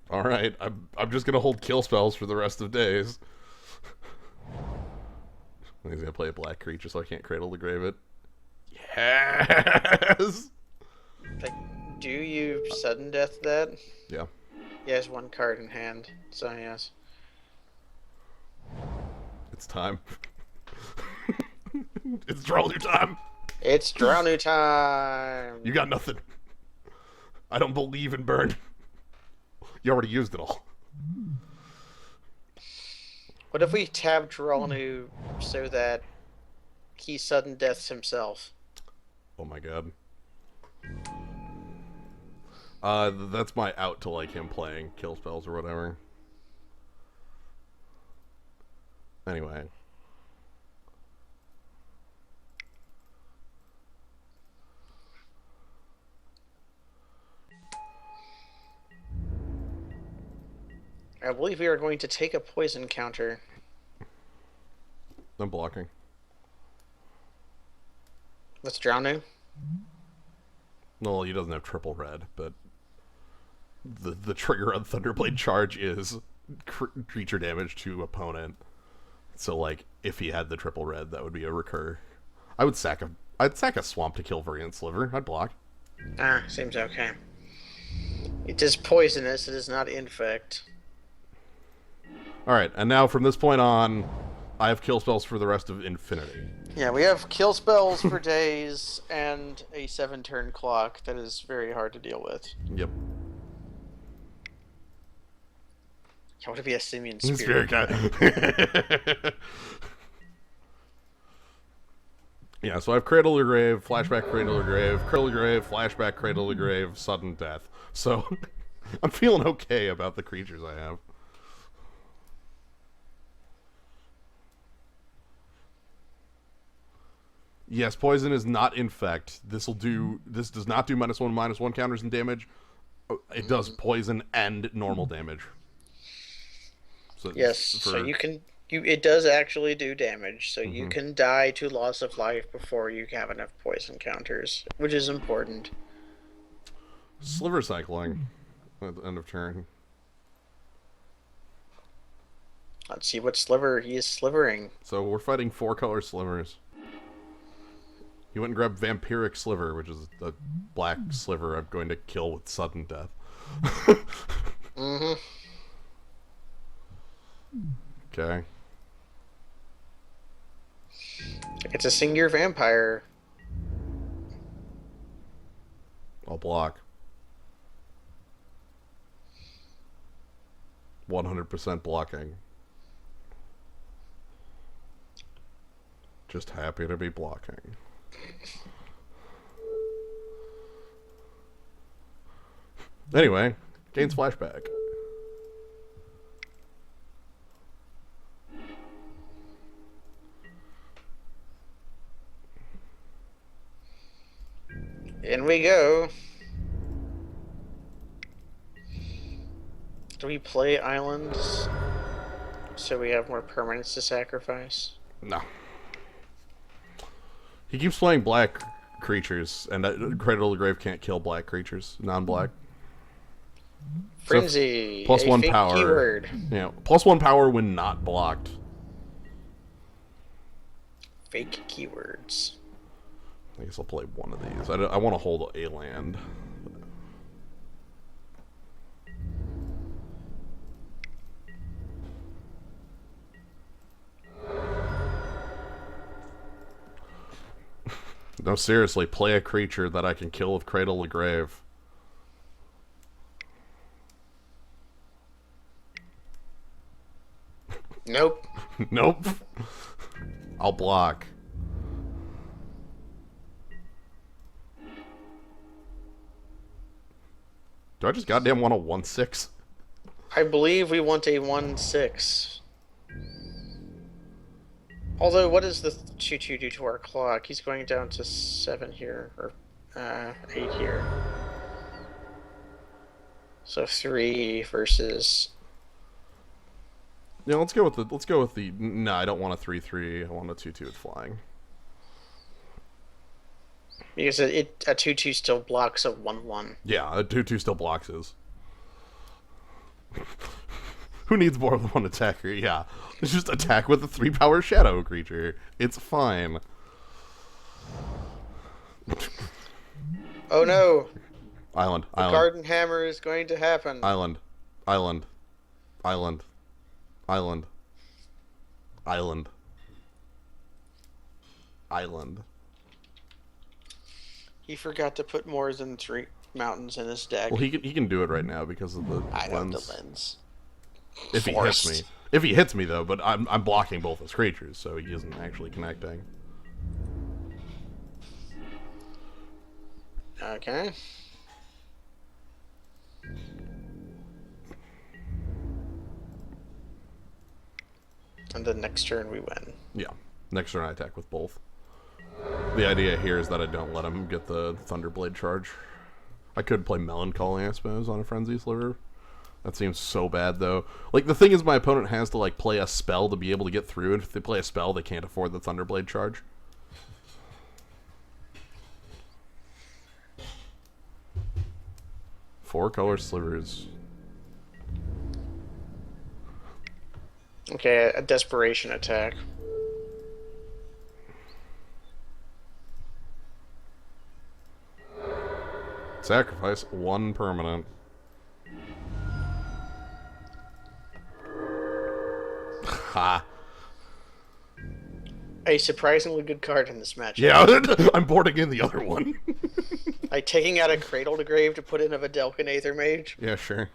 All right, I'm just gonna hold kill spells for the rest of days. He's gonna play a black creature, so I can't Cradle to Grave it. Yes. Like, do you sudden death that? Yeah. He has 1 card in hand, so yes. It's time. It's Dralnu time. It's Dralnu time. You got nothing. I don't believe in burn. You already used it all. What if we tab Dralnu so that he sudden deaths himself? Oh my god. That's my out to like him playing kill spells or whatever. Anyway. I believe we are going to take a poison counter. I'm blocking. Let's Dralnu. No, he doesn't have triple red, but the trigger on Thunderblade Charge is creature damage to opponent. So like, if he had the triple red, that would be a recur. I'd sack a swamp to kill Variant Sliver. I'd block. Ah, seems okay. It is poisonous. It is not infect. All right, and now from this point on, I have kill spells for the rest of infinity. Yeah, we have kill spells for days and a 7-turn clock that is very hard to deal with. Yep. I want to be a simian Spirit spirit. guy. Yeah, so I have Cradle to Grave, Flashback Cradle to Grave, Cradle to Grave, Flashback Cradle to Grave, Sudden Death. So I'm feeling okay about the creatures I have. Yes, poison is not infect. This does not do -1/-1 counters and damage. It does poison and normal damage. So Yes, so you can it does actually do damage, so you can die to loss of life before you have enough poison counters, which is important. Sliver cycling at the end of turn. Let's see what sliver he is slivering. So we're fighting 4-color slivers. He went and grabbed Vampiric Sliver, which is a black sliver I'm going to kill with sudden death. Mm-hmm. Okay. It's a singular vampire. I'll block. 100% blocking. Just happy to be blocking. Anyway, gains flashback. In we go. Do we play islands so we have more permanents to sacrifice? No. He keeps playing black creatures, and Cradle to Grave can't kill black creatures, non-black. Frenzy. So +1 fake power. Keyword. Yeah, +1 power when not blocked. Fake keywords. I guess I'll play one of these. I want to hold a land. No, seriously, play a creature that I can kill with Cradle to Grave. Nope. Nope. I'll block. Do I just goddamn want a 1/6? I believe we want a 1/6. Although, what does the 2/2 do to our clock? He's going down to 7 here, or 8 here. So 3 versus. Yeah, let's go with the. No, I don't want a 3/3. I want a 2/2 with flying. Because a 2/2 still blocks a 1/1. Yeah, a 2/2 still blocks his. Who needs more than one attacker? Yeah, just attack with a 3-power shadow creature. It's fine. Oh no! Island. The Garden Hammer is going to happen. Island. Island. Island. Island. Island. Island. He forgot to put more than 3 mountains in his deck. Well, he can do it right now because of the I know lens. the lens. If he hits me. If he hits me, though, but I'm blocking both his creatures, so he isn't actually connecting. Okay. And then next turn we win. Yeah. Next turn I attack with both. The idea here is that I don't let him get the Thunderblade charge. I could play Melancholy, I suppose, on a Frenzy Sliver. That seems so bad, though. Like, the thing is, my opponent has to, like, play a spell to be able to get through, and if they play a spell, they can't afford the Thunderblade charge. Four-color slivers. Okay, a desperation attack. Sacrifice 1 permanent. Ha. A surprisingly good card in this match. Yeah, I'm boarding in the other one. Like taking out a Cradle to Grave to put in a Videlcan Mage. Yeah, sure.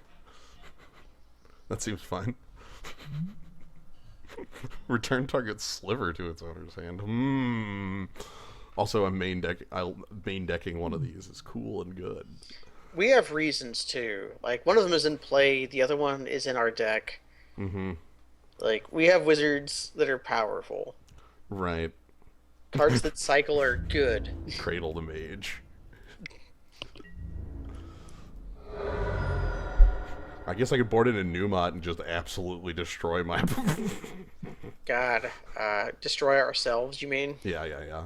That seems fine. Return target sliver to its owner's hand. Also, main decking one of these is cool and good. We have reasons too. Like one of them is in play, the other one is in our deck. Mm-hmm. Like we have wizards that are powerful. Right. Cards that cycle are good. Cradle to Mage. I guess I could board in a Numot and just absolutely destroy my... God. Destroy ourselves, you mean? Yeah.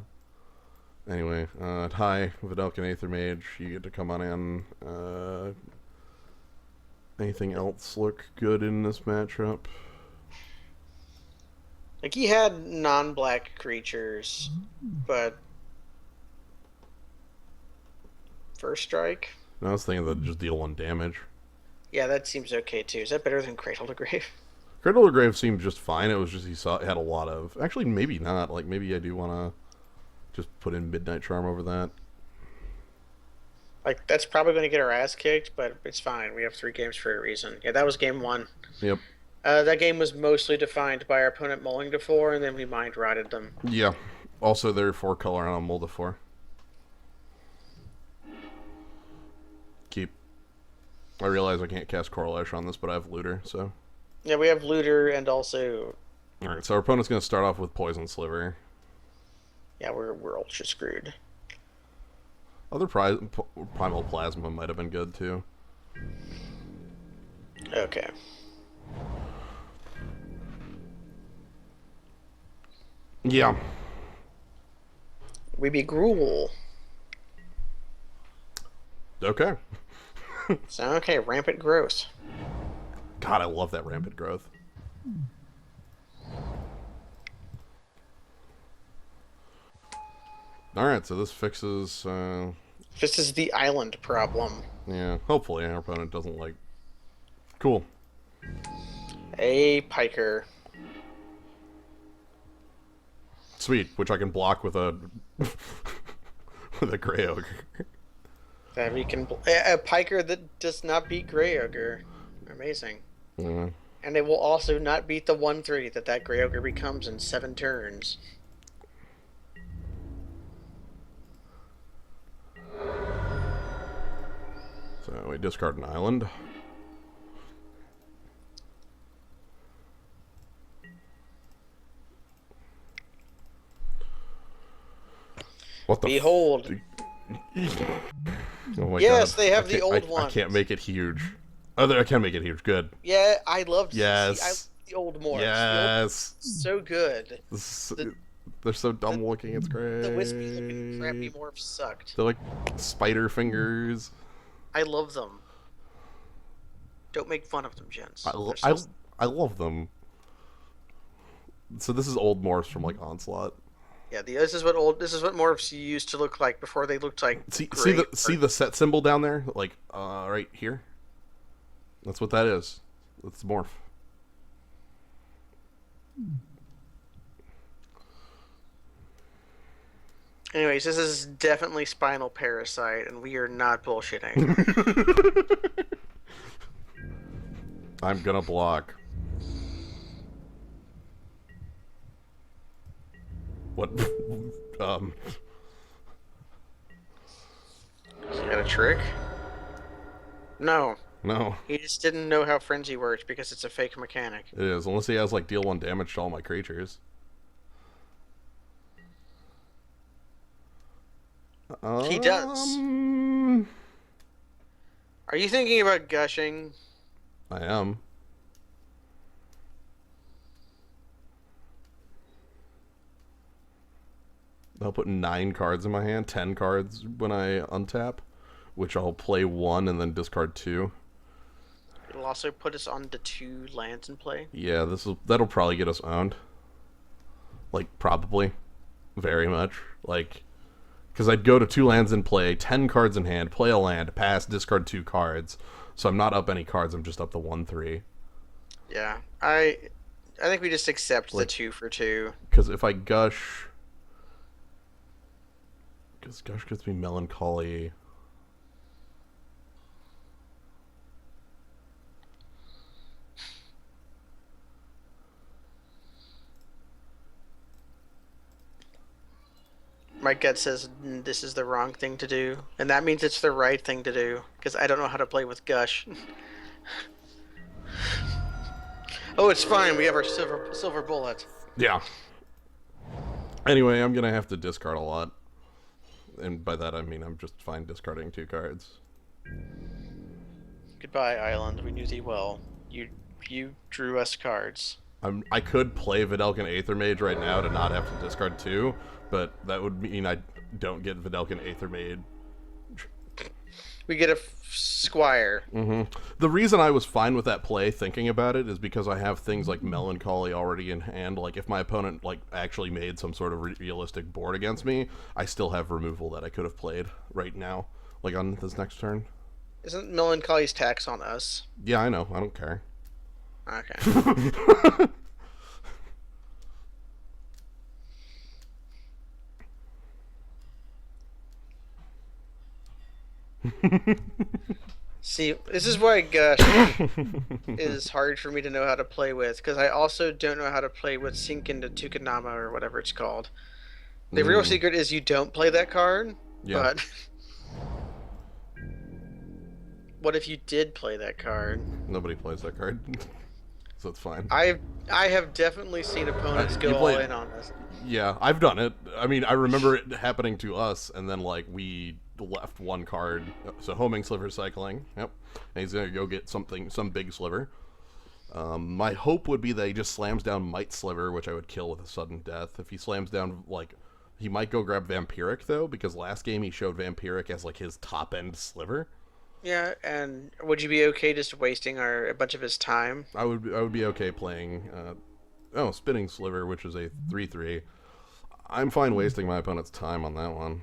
Anyway, hi, Videlcan Aether Mage. You get to come on in. Anything else look good in this matchup? Like he had non-black creatures, but first strike? No, I was thinking that just deal 1 damage. Yeah, that seems okay too. Is that better than Cradle to Grave? Cradle to Grave seemed just fine. It was just it had a lot of... Actually, maybe not. Like, maybe I do want to just put in Midnight Charm over that. Like, that's probably going to get our ass kicked, but it's fine. We have 3 games for a reason. Yeah, that was game 1. Yep. That game was mostly defined by our opponent mulling to 4, and then we mind rotted them. Yeah. Also, they're 4-color, and I'll mull to 4. Keep. I realize I can't cast Coralash on this, but I have Looter, so... Yeah, we have Looter, and also... Alright, so our opponent's going to start off with Poison Sliver. Yeah, we're ultra screwed. Other Primal Plasma might have been good, too. Okay. Yeah. We be Gruul. Okay. So, okay, Rampant Growth. God, I love that Rampant Growth. Alright, so this fixes... This is the island problem. Yeah, hopefully our opponent doesn't, like... Cool. A Piker. Sweet, which I can block with a... with a Grey Ogre. That we can... A Piker that does not beat Grey Ogre. Amazing. Yeah. And it will also not beat the 1/3 that Grey Ogre becomes in 7 turns. So we discard an island. What the Behold. Oh my Yes, god. they have the old I ones. can't make it huge. Oh, there, I can make it huge. Good. Yeah, I loved I love Yes. the old morphs. Yes. So good. This is- The they're so dumb the, looking, it's great. the wispy looking crappy morphs sucked. They're like spider fingers. I love them. Don't make fun of them, gents. I, They're I, so- I love them. So this is old morphs from like Onslaught. yeah, this is what morphs used to look like before they looked like See the set symbol down there, like right here. That's what that is. That's morph. Anyways, this is definitely Spinal Parasite, and we are not bullshitting. I'm gonna block. What? Is that a trick? No. No, He just didn't know how Frenzy worked because it's a fake mechanic. it is. Unless he has like deal 1 damage to all my creatures. He does. Are you thinking about gushing? I am. I'll put 9 cards in my hand, 10 cards when I untap, which I'll play 1 and then discard 2. It'll also put us on the 2 lands in play. Yeah, that'll probably get us owned. Like, probably. Very much. Like, because I'd go to 2 lands in play, 10 cards in hand, play a land, pass, discard 2 cards. So I'm not up any cards, I'm just up the 1/3. Yeah, I think we just accept Like, the 2 for 2. Because if I gush... Because gush gives me melancholy. My gut says this is the wrong thing to do, and that means it's the right thing to do because I don't know how to play with gush. Oh, it's fine. We have our silver bullet. Yeah. Anyway, I'm gonna have to discard a lot. And by that I mean I'm just fine discarding 2 cards. Goodbye, island. We knew thee well. You drew us cards. I could play Videlkin Aether Mage right now to not have to discard 2, but that would mean I don't get Videlkin Aether Mage. We get a squire. The reason I was fine with that play, thinking about it, is because I have things like Melancholy already in hand. Like, if my opponent like actually made some sort of realistic board against me, I still have removal that I could have played right now, like on this next turn. Isn't Melancholy's tax on us? Yeah, I know. I don't care. Okay. See, this is why Gush is hard for me to know how to play with, because I also don't know how to play with Sink into Tukanama or whatever it's called. The real secret is you don't play that card, Yeah. but what if you did play that card? Nobody plays that card, so it's fine. I have definitely seen opponents You go all played- in on this. Yeah, I've done it. I mean, I remember it happening to us, and then like we left 1 card. So homing sliver cycling. Yep, and he's gonna go get some big sliver. My hope would be that he just slams down Might Sliver, which I would kill with a sudden death. If he slams down, like, he might go grab Vampiric though, because last game he showed Vampiric as like his top end sliver. Yeah, and would you be okay just wasting a bunch of his time? I would be okay playing. Spinning Sliver, which is a 3/3. I'm fine wasting my opponent's time on that one.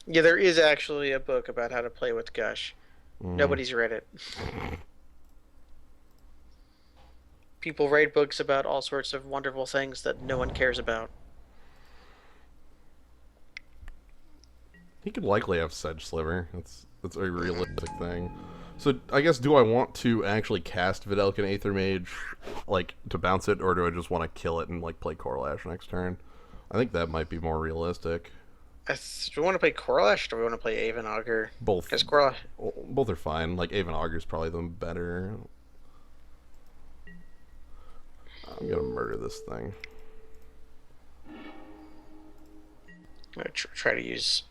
Yeah, there is actually a book about how to play with Gush. Nobody's read it. People write books about all sorts of wonderful things that no one cares about. He could likely have Sedge Sliver. That's a realistic thing. So I guess, do I want to actually cast Vidalcan Aether Mage, like, to bounce it, or do I just want to kill it and, like, play Corlash next turn? I think that might be more realistic. Do we want to play Corlash or do we want to play Aven Augur? Both, Because Corlash... both are fine. Like, Aven Augur's probably the better. I'm gonna murder this thing. I'm going to try to use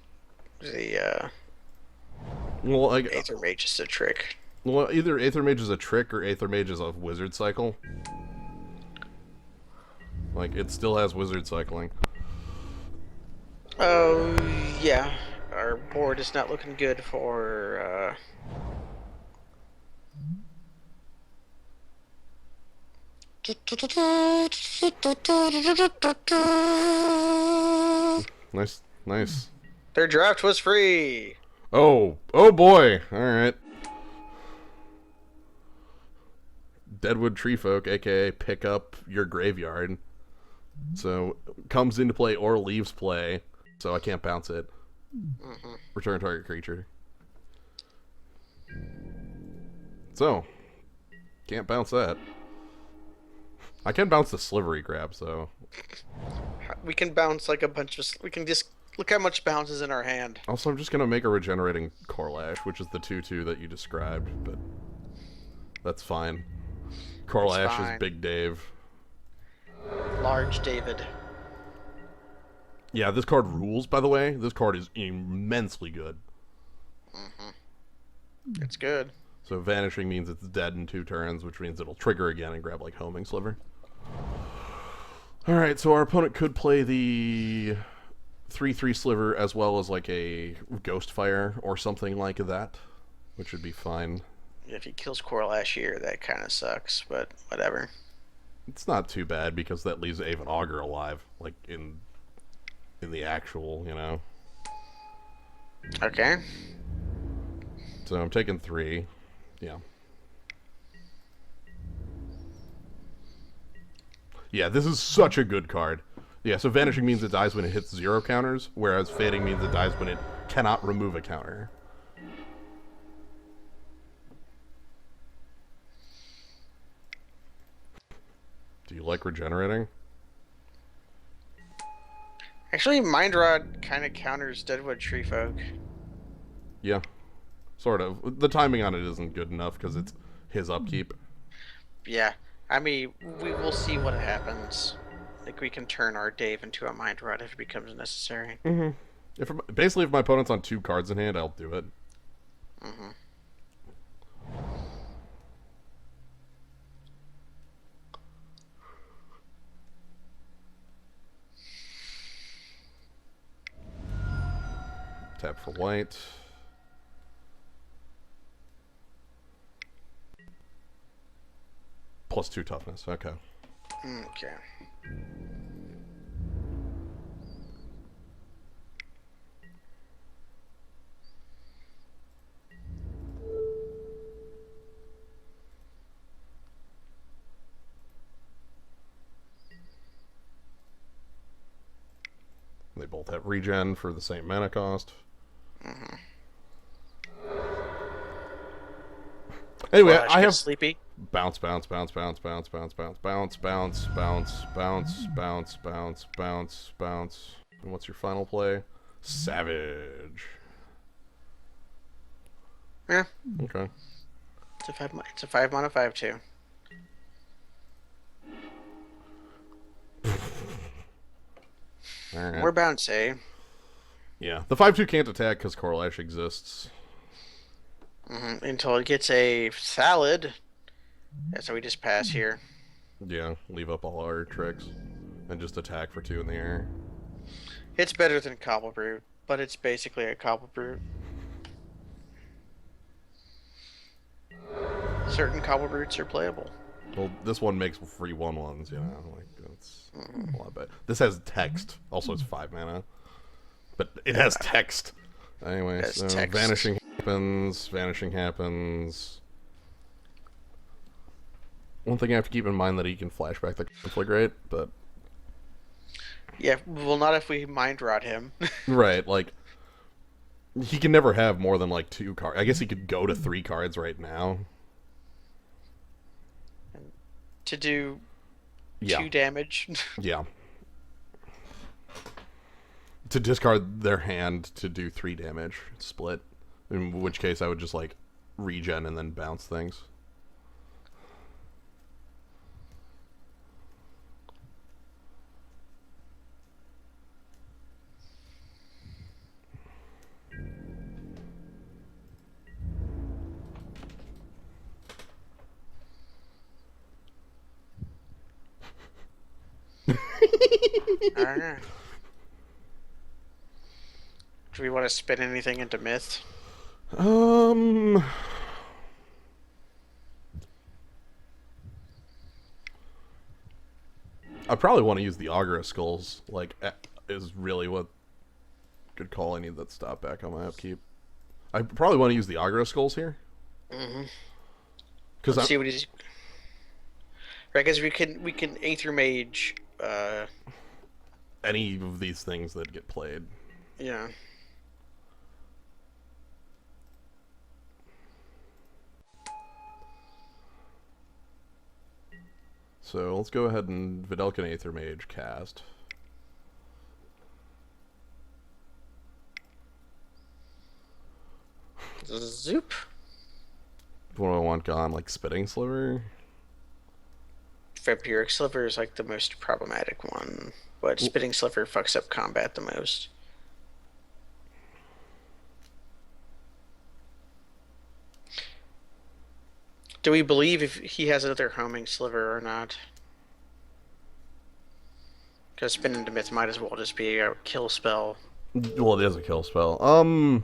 the Well, like, Aether Mage as a trick. well, either Aether Mage is a trick or Aether Mage is a wizard cycle. Like, it still has wizard cycling. Oh, yeah. Our board is not looking good for, Nice, nice. Their draft was free! Oh boy! Alright. Deadwood Treefolk, aka pick up your graveyard. So, comes into play or leaves play, so I can't bounce it. Return target creature. So, can't bounce that. I can bounce the Slivery Grab, so... We can bounce like a bunch of... We can just... Look how much bounces in our hand. Also, I'm just gonna make a regenerating Corlash, which is the 2/2 that you described, but... That's fine. Corlash is Big Dave. Large David. Yeah, this card rules, by the way. This card is immensely good. It's good. So vanishing means it's dead in 2 turns, which means it'll trigger again and grab, like, Homing Sliver. Alright, so our opponent could play the 3/3 Sliver as well as, like, a Ghost Fire or something like that, which would be fine. If he kills Corlash here, that kind of sucks, but whatever. It's not too bad because that leaves Aven Augur alive, like, in the actual, you know. Okay. So I'm taking 3. Yeah. Yeah, this is such a good card. Yeah, so Vanishing means it dies when it hits 0 counters, whereas Fading means it dies when it cannot remove a counter. Do you like regenerating? Actually, Mind Rod kind of counters Deadwood Treefolk. Yeah, sort of. The timing on it isn't good enough because it's his upkeep. Yeah. I mean, we will see what happens. Like, we can turn our Dave into a Mind Rod if it becomes necessary. Basically, if my opponent's on 2 cards in hand, I'll do it. Tap for white. +2 toughness. Okay. Okay. They both have regen for the same mana cost. Anyway, Corlash I have gets sleepy. bounce, bounce, bounce, bounce, bounce, bounce, bounce, bounce, bounce, bounce, bounce, bounce, bounce, bounce, bounce. And what's your final play? Savage. Yeah. Okay. It's a 5 mana 5/2. All right. We're bouncy. Yeah, the 5/2 can't attack because Corlash exists. Until it gets a salad. Yeah, so we just pass here. Yeah, leave up all our tricks and just attack for 2 in the air. It's better than Cobble Brute, but it's basically a Cobble Brute. Certain Cobble Brutes are playable. Well, this one makes free 1/1s, you know, like that's a lot better. This has text. Also, it's 5 mana, but it has text. Anyway, so text. vanishing happens. Vanishing happens. One thing I have to keep in mind that he can flashback the Conflagrate, but Yeah, well, not if we Mind Rod him. right, like He can never have more than like 2 cards. I guess he could go to 3 cards right now. To do Yeah. 2 damage. Yeah. To discard their hand to do 3 damage, split. In which case I would just like regen and then bounce things. Alright. Do we want to spin anything into myth? Um, I probably want to use the Augur Skulls. Like, is really what. Good call. I need that stop back on my upkeep. I probably want to use the Augur Skulls here. Mm-hmm. Because Let's see what he's. Right, because we can Aether Mage. Any of these things that get played. Yeah. So let's go ahead and Vidalcan Aether Mage cast. Zoop. What do I want gone? Like Spitting Sliver? Vampiric Sliver is like the most problematic one, but Spitting Sliver fucks up combat the most. Do we believe if he has another homing sliver or not? Because spin into myth might as well just be a kill spell. Well, it is a kill spell.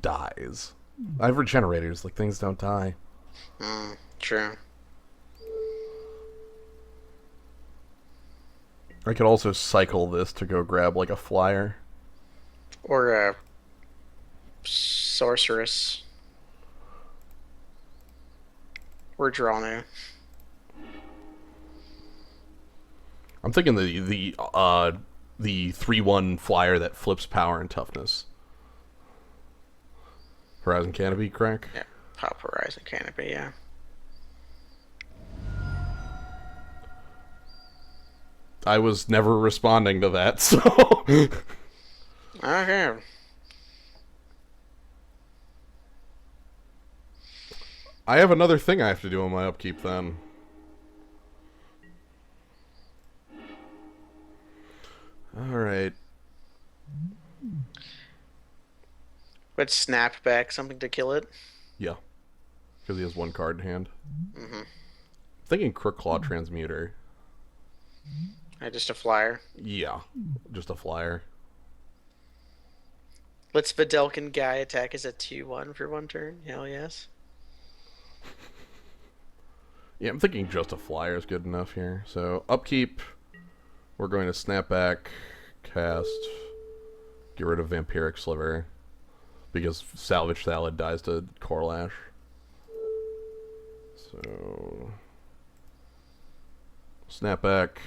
Dies. I have regenerators. Like, things don't die. True. I could also cycle this to go grab, like, a flyer. Or a sorceress. Or Dralnu. I'm thinking the 3/1 flyer that flips power and toughness. Horizon Canopy, crack? Yeah, pop Horizon Canopy, yeah. I was never responding to that, so... Okay. I have another thing I have to do on my upkeep, then. Alright. But snap back something to kill it? Yeah. Because he has 1 card in hand. Mm-hmm. Thinking Crook Claw Transmuter. Just a flyer. Yeah. Just a flyer. Let's Vidalcan guy attack as a 2/1 for 1 turn. Hell yes. Yeah, I'm thinking just a flyer is good enough here. So, upkeep. We're going to snap back, cast, get rid of Vampiric Sliver. Because Salvage Salad dies to Corlash. So... Snap back.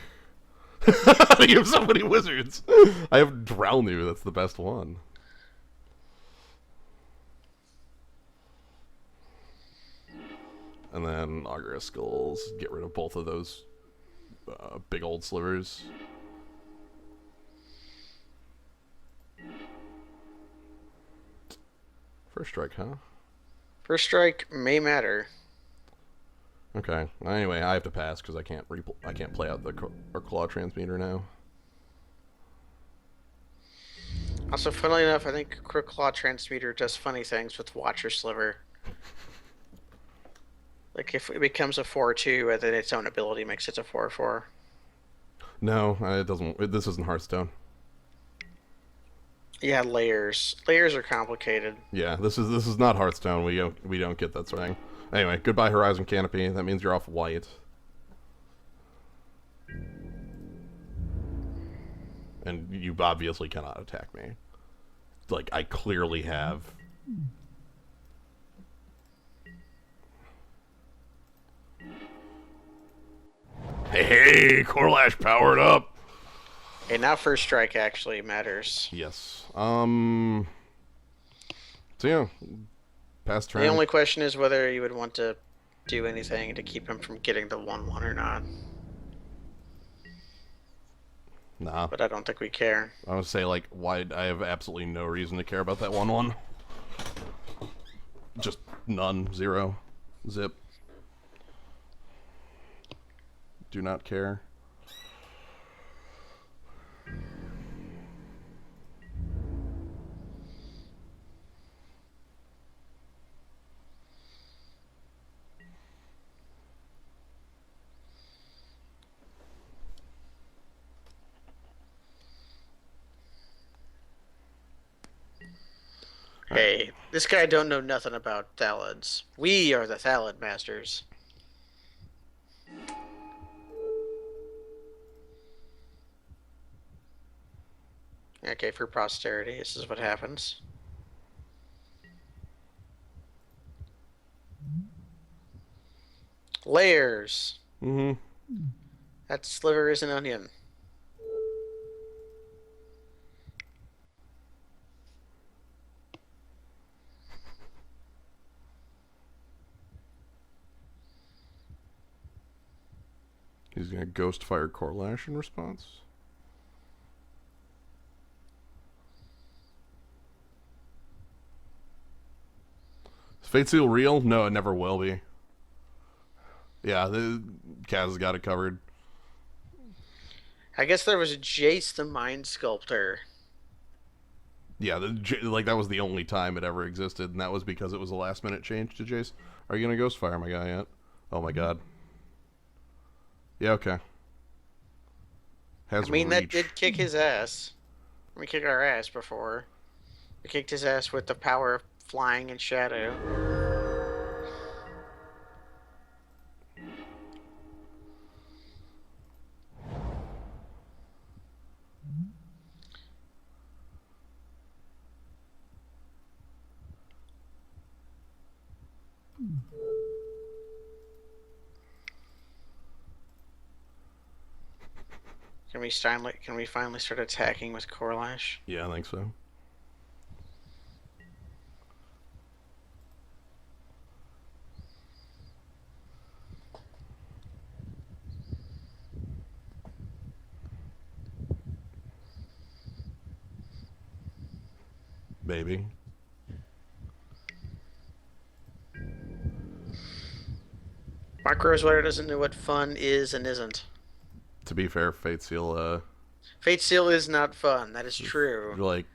You have so many wizards. I have Dralnu, that's the best one. And then Augur Skulls, get rid of both of those big old slivers. First strike, huh? First strike may matter. Okay. Anyway, I have to pass because I can't play out the Claw Transmuter now. Also, funnily enough, I think Crook Claw Transmuter does funny things with Watcher Sliver. Like if it becomes a 4/2 and then its own ability makes it a 4/4. No, it doesn't. This isn't Hearthstone. Yeah, layers. Layers are complicated. Yeah, this is not Hearthstone. We don't get that thing. Anyway, goodbye Horizon Canopy. That means you're off white. And you obviously cannot attack me. Like, I clearly have... Hey, Corlash powered up. Okay, now first strike actually matters. Yes. So yeah, past The turn. only question is whether you would want to do anything to keep him from getting the 1/1 or not. Nah. But I don't think we care. I would say like, why? I have absolutely no reason to care about that 1/1. Just none, zero, zip. Do not care. Hey, this guy don't know nothing about thalids. We are the thalid masters. Okay, for posterity, this is what happens. Layers. Mm-hmm. That sliver is an onion. He's gonna ghost fire Corlash in response. Is Fate Seal real? No, it never will be. Yeah, the Kaz has got it covered. I guess there was Jace the Mind Sculptor. Yeah, like that was the only time it ever existed, and that was because it was a last minute change to Jace. Are you gonna ghost fire my guy yet? Oh my god. Yeah, okay. Has I mean, that reach. did kick his ass. We kicked our ass before. We kicked his ass with the power of flying and shadow. Can we finally start attacking with Corlash? Yeah, I think so. Baby. Mark Rosewater doesn't know what fun is and isn't. To be fair, Fate Seal, Fate Seal is not fun. That is true. like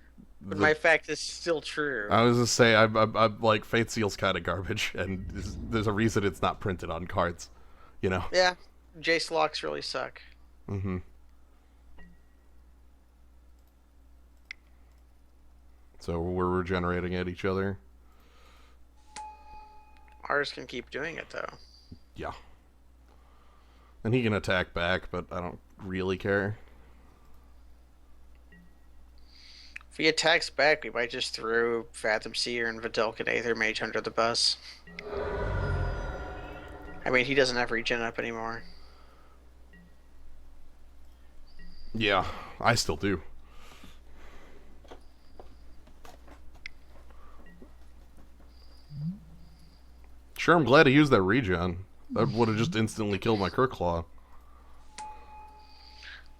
But the my fact is still true. I was gonna say I'm like Fate Seal's kind of garbage, and there's a reason it's not printed on cards, you know. Yeah, Jace locks really suck. Mm-hmm. So we're regenerating at each other. Ours can keep doing it though. Yeah. And he can attack back, but I don't really care. If he attacks back, we might just throw Fathom Seer and Vidalcan Aether Mage under the bus. I mean, he doesn't have regen up anymore. Yeah, I still do. Sure, I'm glad he used that regen. That would have just instantly killed my Kirklaw.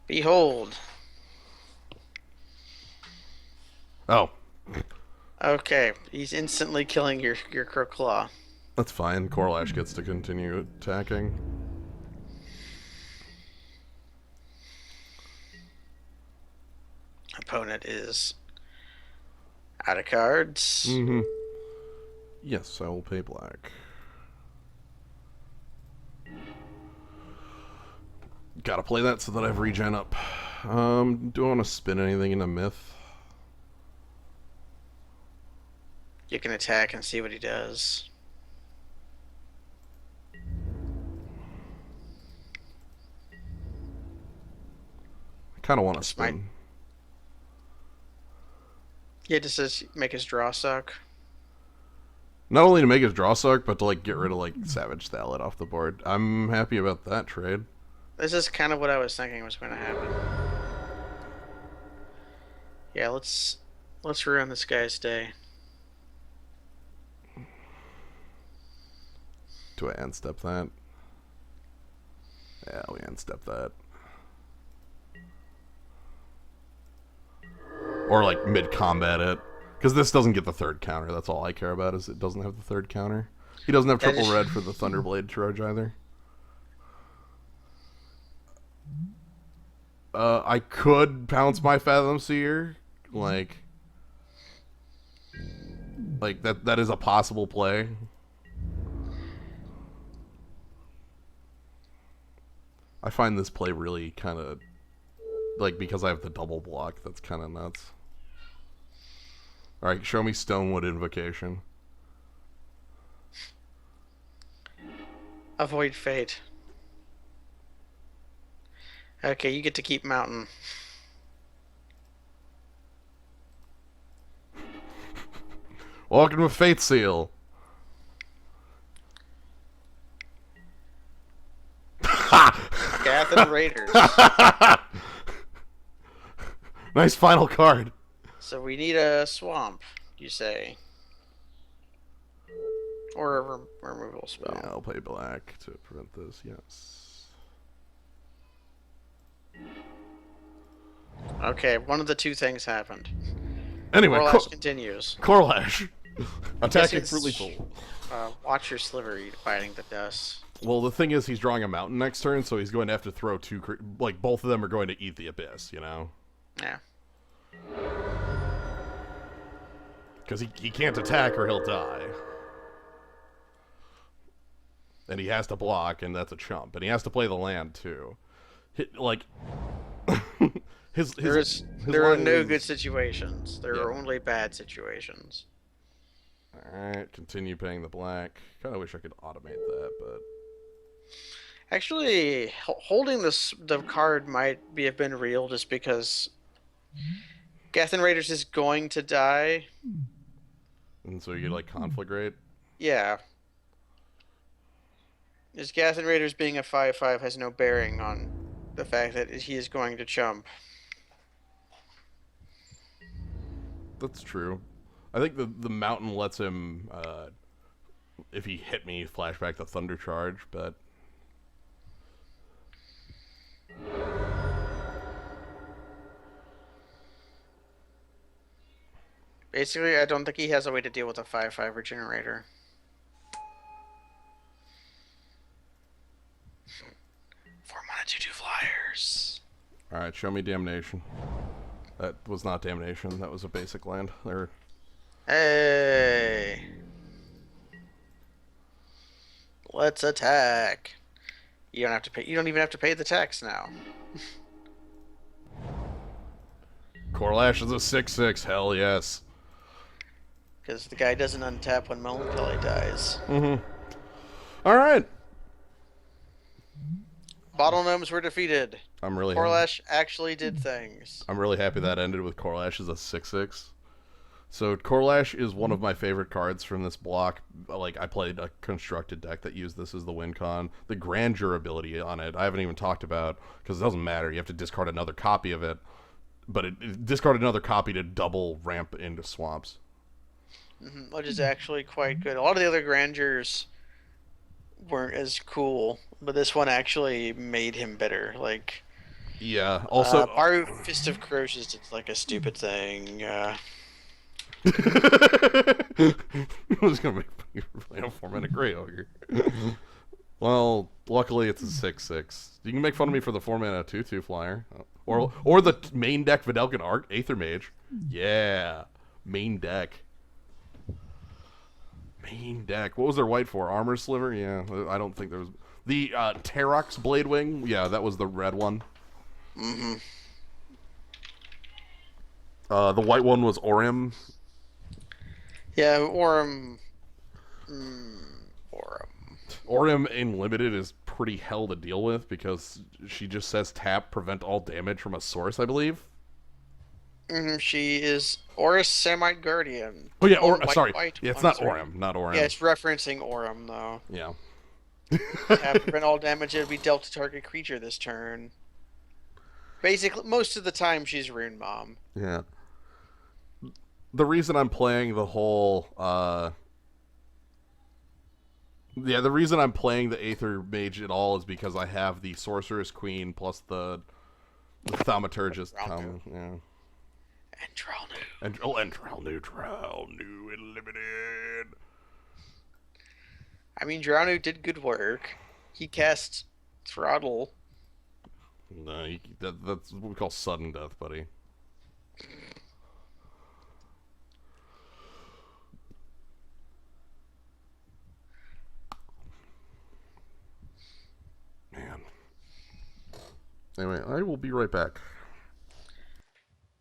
Behold. Oh, Okay, he's instantly killing your Crow. that's fine. Corlash gets to continue attacking. Opponent is out of cards. Mm-hmm. Yes, I will pay black. Gotta play that so that I have regen up. Do I want to spin anything into Myth? You can attack and see what he does. I kind of want to This might- spin. Yeah, just says make his draw suck. Not only to make his draw suck, but to like get rid of like Savage Thallid off the board. I'm happy about that trade. This is kind of what I was thinking was going to happen. Yeah, let's ruin this guy's day. Do I end step that? Yeah, we end step that. Or like mid combat it. Because this doesn't get the third counter. That's all I care about is it doesn't have the third counter. He doesn't have triple red for the Thunderblade charge either. I could pounce my Fathom Seer. Like that is a possible play. I find this play really kind of like because I have the double block. That's kind of nuts. All right, show me Stonewood Invocation. Avoid fate. Okay, you get to keep mountain. Walking with Fate Seal. Gathen Raiders. Nice final card. So we need a swamp, you say. Or a removal spell. Yeah, I'll play black to prevent this, yes. Okay, one of the two things happened. Anyway, Corlash continues. Corlash. Attacking for lethal. Watch your sliver biting the dust. Well, the thing is, he's drawing a mountain next turn, so he's going to have to throw two... Like, both of them are going to eat the abyss, you know? Yeah. Because he can't attack or he'll die. And he has to block, and that's a chump. And he has to play the land, too. There are no good situations. There are only bad situations. Alright, continue paying the black. Kind of wish I could automate that, but... Actually, holding the card might have been real just because Gathen Raiders is going to die. And so you get, like, Conflagrate? Yeah. His Gathen Raiders being a 5/5 has no bearing on the fact that he is going to chump. That's true. I think the mountain lets him, if he hit me, flashback the Thunder Charge, but... Basically, I don't think he has a way to deal with a 5/5 regenerator. 4-mana 2/2 flyers. Alright, show me Damnation. That was not Damnation, that was a basic land. There. Hey! Let's attack. You don't have to pay. You don't even have to pay the tax now. Corlash is a 6/6, hell yes. Because the guy doesn't untap when Melancholy dies. Mm-hmm. Alright. Bottle Gnomes were defeated. I'm really Corlash actually did things. I'm really happy that ended with Corlash as a 6/6. So Corlash is one of my favorite cards from this block. Like, I played a constructed deck that used this as the win con. The grandeur ability on it, I haven't even talked about, because it doesn't matter. You have to discard another copy of it. But it discard another copy to double ramp into swamps. Which is actually quite good. A lot of the other grandeurs weren't as cool, but this one actually made him better. Like, yeah. Also, Baru Fist of Croces did like a stupid thing. I was gonna make you play a 4-mana Grey Ogre. Well, luckily it's a 6/6. You can make fun of me for the 4-mana 2/2 flyer, or the main deck Videlkin Aether Mage. Yeah, main deck. Main deck. What was their white for? Armor Sliver? Yeah, I don't think there was... The Terox Bladewing? Yeah, that was the red one. Mm-hmm. The white one was Orim. Yeah, Orim... Orim in Limited is pretty hell to deal with because she just says tap, prevent all damage from a source, I believe. She is Oris Samite Guardian. Oh yeah, sorry. Yeah, it's not sorry. Orim, not Orim. Yeah, it's referencing Orim though. Yeah. Tap to prevent all damage that would be dealt to target creature this turn. Basically, most of the time she's Rune Mom. Yeah. The reason I'm playing the whole the reason I'm playing the Aether Mage at all is because I have the Sorceress Queen plus the Thaumaturgist. Dralnu. Yeah. And Dralnu. And Dralnu Unlimited. I mean, Dralnu did good work. He cast Throttle. No, that's what we call sudden death, buddy. Man. Anyway, I will be right back.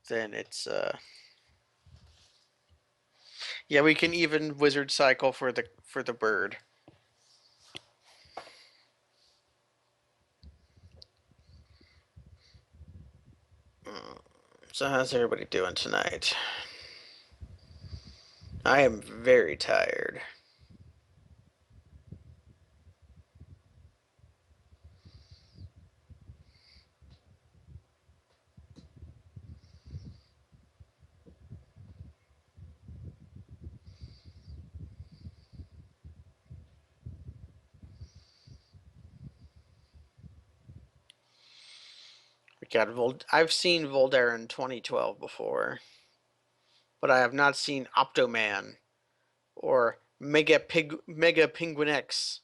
Then it's yeah, we can even Wizard Cycle for the bird. So how's everybody doing tonight? I am very tired. We got I've seen Voldair in 2012 before, but I have not seen Optoman or Mega Penguin X.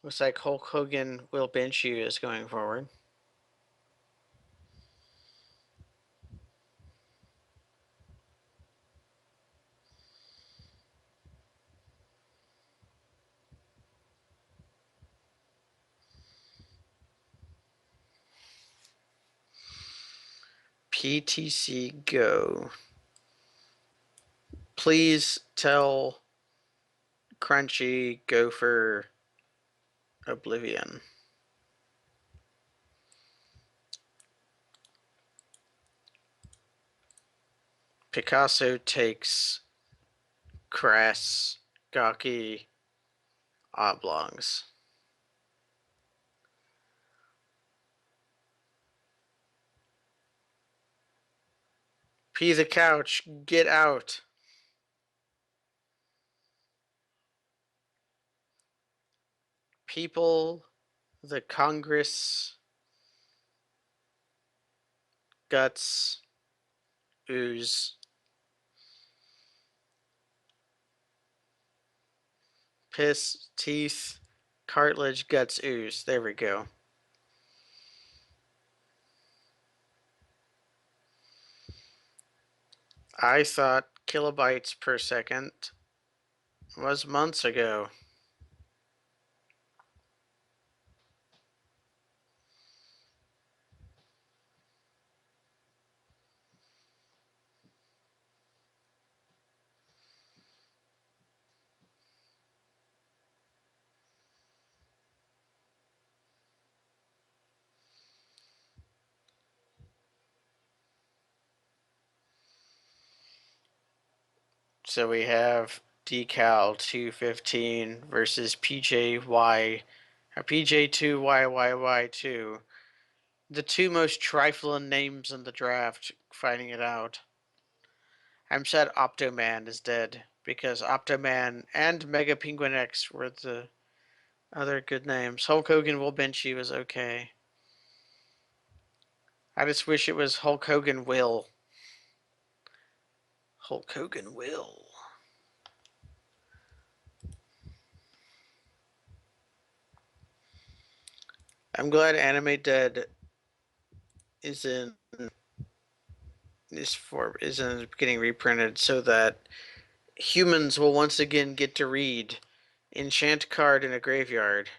Looks like Hulk Hogan will bench you is going forward. PTC Go. Please tell Crunchy go for Oblivion. Picasso takes Crass, Gaki, Oblongs. Pee the couch, get out. People, the Congress, guts, ooze. Piss, teeth, cartilage, guts, ooze. There we go. I thought kilobytes per second was months ago. So we have Decal 215 versus PJY, PJ2YYY2. The two most trifling names in the draft fighting it out. I'm sad Optoman is dead because Optoman and Mega Penguin X were the other good names. Hulk Hogan will bench you is okay. I just wish it was Hulk Hogan will. Hulk Hogan will. I'm glad Anime Dead is in isn't getting reprinted so that humans will once again get to read enchant card in a graveyard.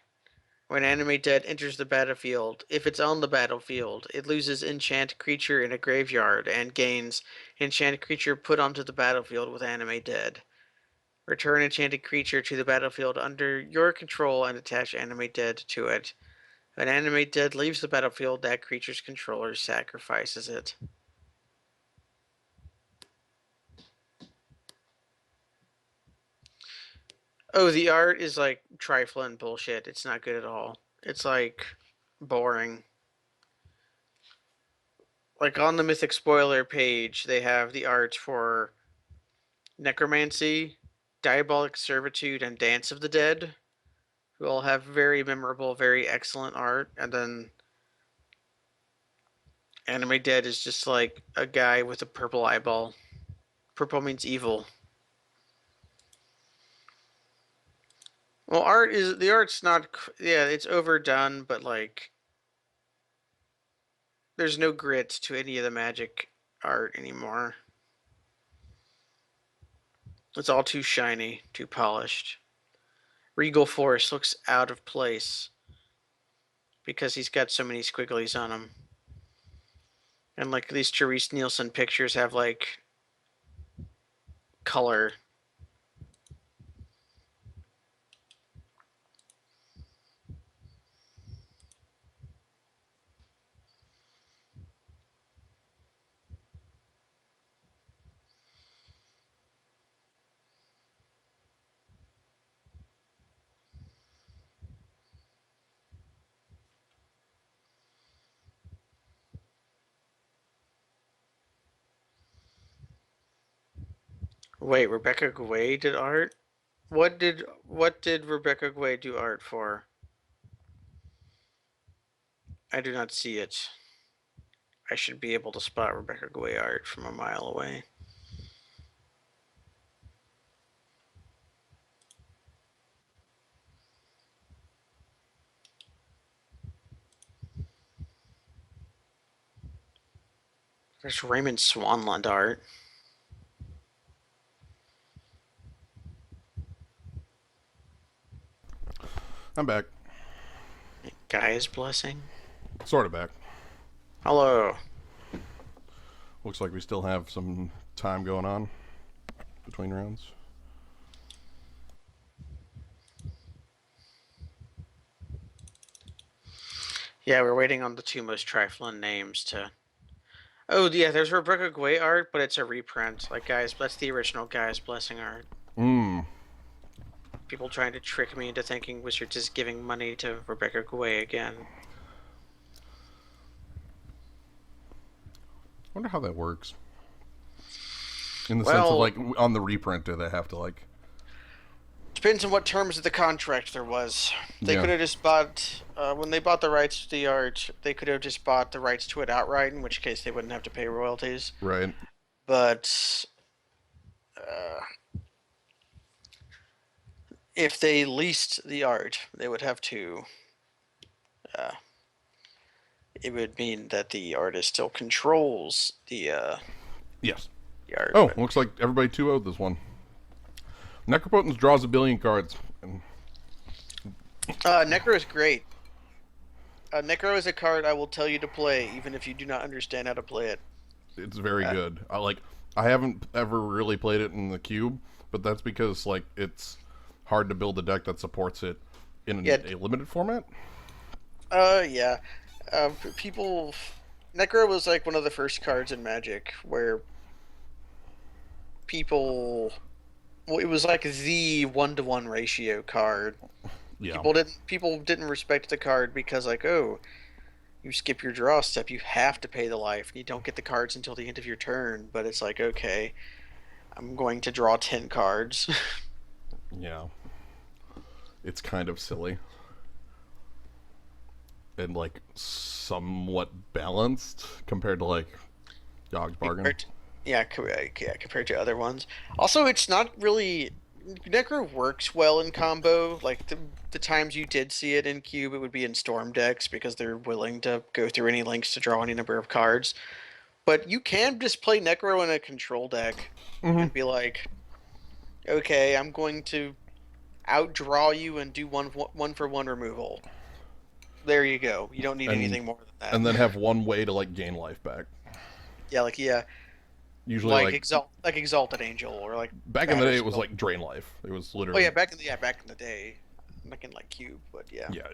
When Anime Dead enters the battlefield, if it's on the battlefield, it loses enchant creature in a graveyard and gains enchant creature put onto the battlefield with Anime Dead. Return enchanted creature to the battlefield under your control and attach Anime Dead to it. When Anime Dead leaves the battlefield, that creature's controller sacrifices it. Oh, the art is like trifling bullshit. It's not good at all. It's like boring. Like on the Mythic Spoiler page, they have the art for Necromancy, Diabolic Servitude, and Dance of the Dead, who all have very memorable, very excellent art. And then Anime Dead is just like a guy with a purple eyeball. Purple means evil. Well, the art's not. Yeah, it's overdone, but like there's no grit to any of the magic art anymore. It's all too shiny, too polished. Regal Forest looks out of place because he's got so many squigglies on him. And like these Therese Nielsen pictures have like color. Wait, Rebecca Guay did art? What did Rebecca Guay do art for? I do not see it. I should be able to spot Rebecca Guay art from a mile away. There's Raymond Swanland art. I'm back. Guy's Blessing. Sort of back. Hello. Looks like we still have some time going on between rounds. Yeah, we're waiting on the two most trifling names to. Oh yeah, there's Rebecca Guay art, but it's a reprint. Like guys, that's the original Guy's Blessing art. People trying to trick me into thinking Wizards is giving money to Rebecca Guay again. I wonder how that works. In the sense of like on the reprint, do they have to like? Depends on what terms of the contract there was. They could have just bought when they bought the rights to the art. They could have just bought the rights to it outright, in which case they wouldn't have to pay royalties. Right. But if they leased the art, they would have to. It would mean that the artist still controls the. Yes. The art. Oh, looks like everybody 2-0'd this one. Necropotence draws a billion cards. Necro is great. Necro is a card I will tell you to play, even if you do not understand how to play it. It's very good. I haven't ever really played it in the cube, but that's because like it's hard to build a deck that supports it in a limited format. Yeah. People. Necro was like one of the first cards in Magic where people. Well, it was like the 1-to-1 ratio card. Yeah. People didn't respect the card because like, oh, you skip your draw step, you have to pay the life, and you don't get the cards until the end of your turn. But it's like, okay, I'm going to draw 10 cards. Yeah. It's kind of silly. And like somewhat balanced compared to like Dog's Bargain. Compared to other ones. Also, it's not really. Necro works well in combo. Like the times you did see it in cube, it would be in storm decks because they're willing to go through any lengths to draw any number of cards. But you can just play Necro in a control deck and be like, okay, I'm going to outdraw you and do one for one removal. There you go. You don't need anything more than that. And then have one way to like gain life back. Yeah. Usually like Exalted Angel or like back in the day it was like drain life. It was literally. Oh yeah, back in the day, back in like cube, but yeah. Yeah.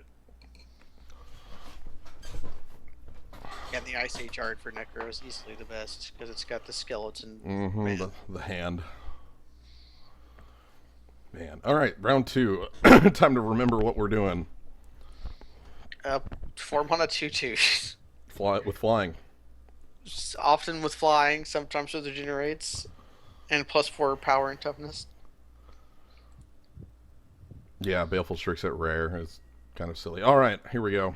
And the Ice Age art for Necro is easily the best because it's got the skeleton. The hand. Man. All right, round 2. Time to remember what we're doing. 4 mana 2/2. With flying. Often with flying, sometimes with regenerates, and +4 power and toughness. Yeah, Baleful Strix at rare is kind of silly. All right, here we go.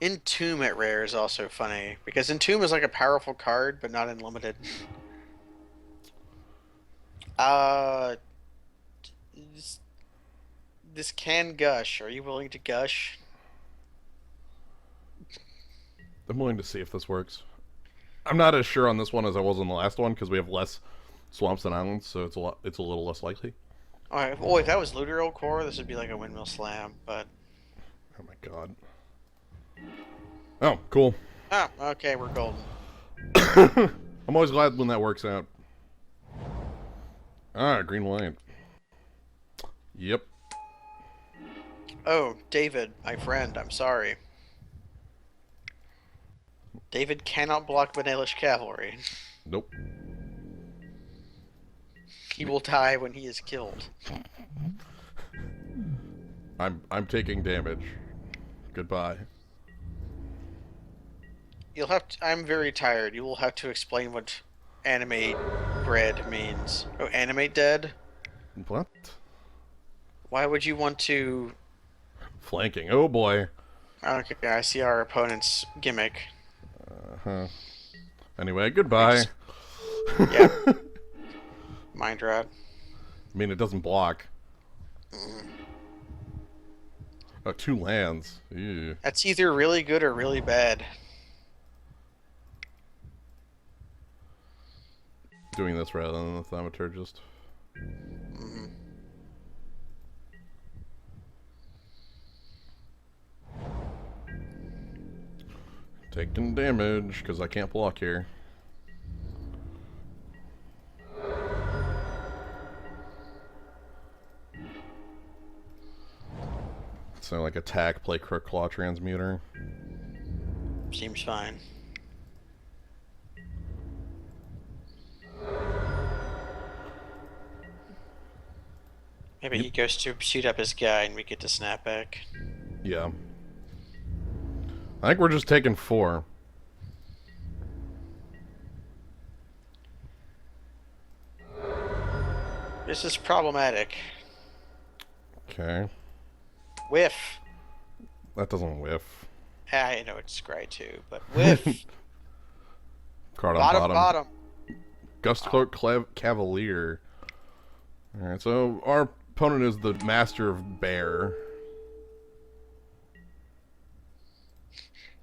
Entomb at rare is also funny because Entomb is like a powerful card, but not unlimited. Uh, this, this can gush. Are you willing to gush? I'm willing to see if this works. I'm not as sure on this one as I was on the last one because we have less swamps and islands, so it's a little less likely. All right. Oh, if that was Looter Core, this would be like a windmill slam. But Oh my god. Oh, cool. oh, okay, we're golden. I'm always glad when that works out. Ah, green light. Yep. Oh, David, my friend, I'm sorry. David cannot block Vanillish Cavalry. Nope. He will die when he is killed. I'm taking damage. Goodbye. You'll have to, I'm very tired. You will have to explain what animate bread means. Oh, animate dead? What? Why would you want to... Flanking. Oh boy. Okay, I see our opponent's gimmick. Uh-huh. Anyway, goodbye. Yeah. Mind Rot. I mean, it doesn't block. Oh, 2 lands. Ew. That's either really good or really bad. Doing this rather than the Thaumaturgist. Mm-hmm. Taking damage because I can't block here. So like attack, play Crook Claw Transmuter. Seems fine. Maybe he goes to shoot up his guy and we get to Snapback. Yeah. I think we're just taking 4. This is problematic. Okay. Whiff. That doesn't whiff. I know it's Scry too, but whiff. Card on bottom, bottom. Gustcloak Cavalier. Alright, so our opponent is the Master of Bear.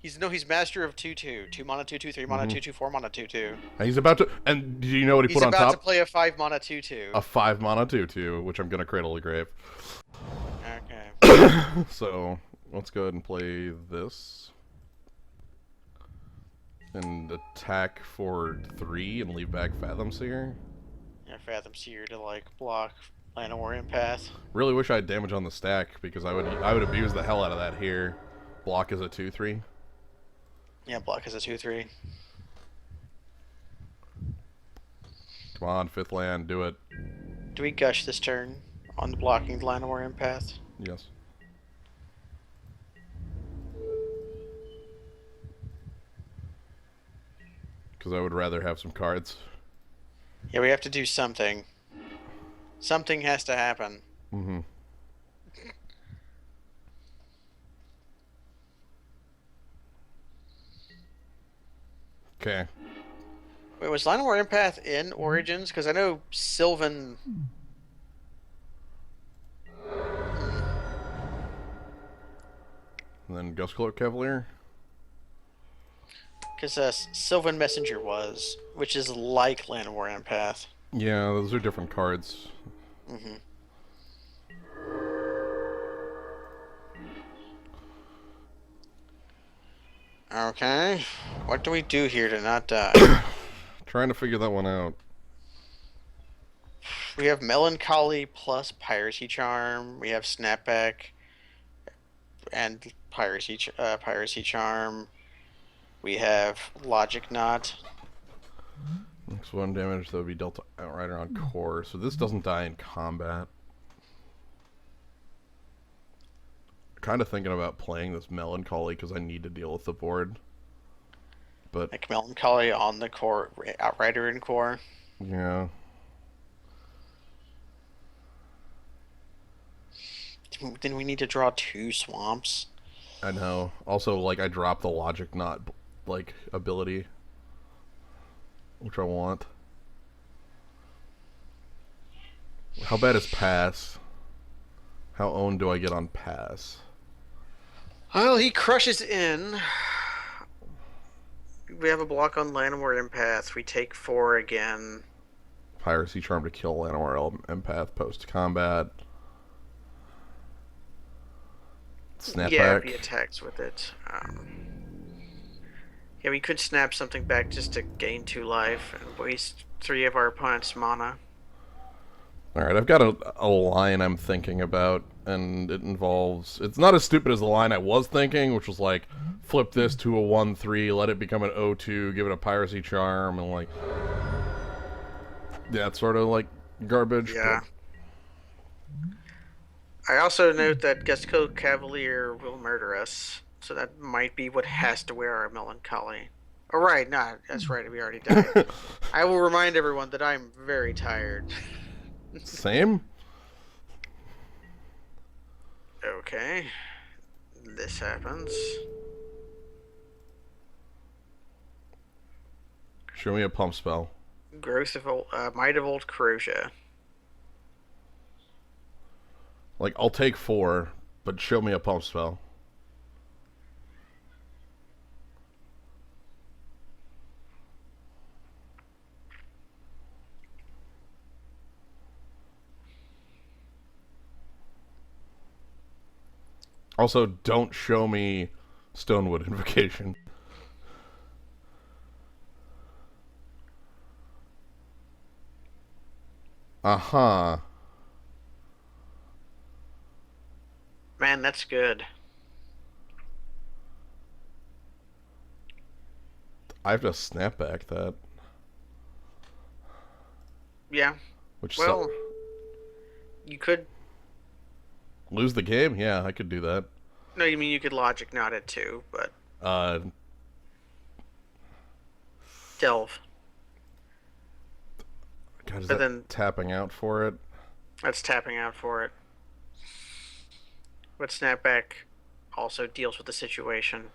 He's Master of 2/2. 2 mana 2/2, 3 mana 2/2, 4 mana 2/2. And he's about to. And do you know what he put on top? He's about to play a 5 mana 2/2. A 5 mana 2/2, which I'm gonna Cradle the Grave. Okay. So let's go ahead and play this. And attack for 3 and leave back Fathom Seer. Yeah, Fathom Seer to like block Llanowar Empath. Really wish I had damage on the stack because I would abuse the hell out of that here. Block is a 2/3. Yeah, block is a 2/3. Come on, 5th land, do it. Do we gush this turn on the blocking Llanowar Empath? Yes. Because I would rather have some cards. Yeah, we have to do something. Something has to happen. Mm-hmm. Okay. Wait, was Llanowar Empath in Origins? Because I know Sylvan... And then Gustcloak Cavalier. Because Sylvan Messenger was, which is like Llanowar Empath. Yeah, those are different cards. Mm-hmm. Okay. What do we do here to not die? Trying to figure that one out. We have Melancholy plus Piracy Charm. We have Snapback and Piracy Charm. We have Logic Knot. Next 1 damage that would be dealt to Outrider on core. So this doesn't die in combat. kind of thinking about playing this Melancholy because I need to deal with the board. But Like Melancholy on the core, Outrider in core. yeah, Then we need to draw 2 swamps. I know. Also, like I dropped the Logic Knot like ability, which I want. How bad is pass? How owned do I get on pass? Well, he crushes in. We have a block on Llanowar Empath. We take 4 again. Piracy Charm to kill Llanowar Empath post combat. Yeah, if Snapback. he attacks with it. Yeah, we could snap something back just to gain 2 life and waste 3 of our opponent's mana. Alright, I've got a line I'm thinking about, and it involves... It's not as stupid as the line I was thinking, which was like, flip this to a 1-3, let it become an 0-2, give it a Piracy Charm, and like... Yeah, it's sort of like garbage. Yeah. But... I also note that Gestico Cavalier will murder us, so that might be what has to wear our Melancholy. Oh, right, no, that's right, we already died. I will remind everyone that I'm very tired. Same? Okay. This happens. Show me a pump spell. Growth of Might of Old Corrosia. Like, I'll take 4, but show me a pump spell. Also, don't show me Stonewood Invocation. Uh-huh. Man, that's good. I have to snap back that. Yeah. Which Well, you could... lose the game? Yeah, I could do that. No, you mean you could Logic Knot it too, but... Delve. God, is But that then tapping out for it? that's tapping out for it. But Snapback also deals with the situation.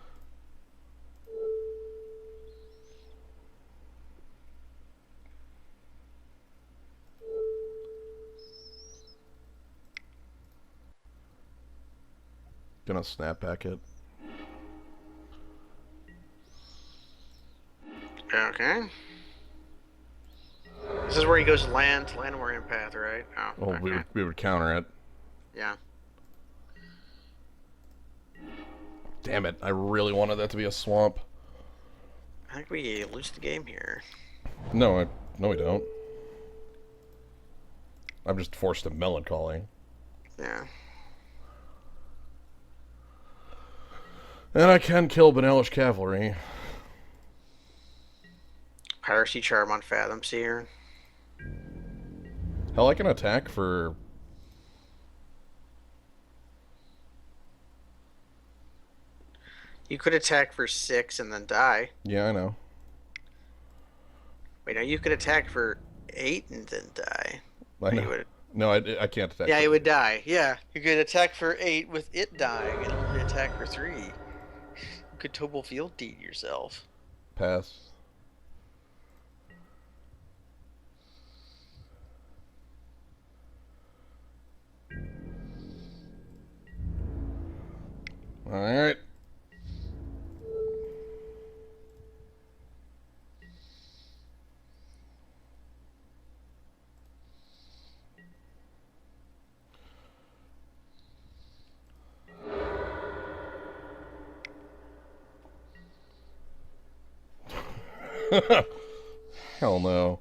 Gonna snap back it. Okay. This is where he goes Llanowar Empath, right? Oh, Well, okay. we would counter it. Yeah. Damn it, I really wanted that to be a swamp. I think we lose the game here. No, no we don't. I'm just forced to Melancholy. Yeah. And I can kill Benelish Cavalry. Piracy Charm on Fathom Seer. Hell, I can attack for... You could attack for 6 and then die. Yeah, I know. Wait, no, you could attack for 8 and then die. I know. Would... No, I can't attack. Yeah, he would die. Yeah, you could attack for 8 with it dying and only attack for 3. You could Tobal Field Deed yourself. Pass. Alright. Hell no.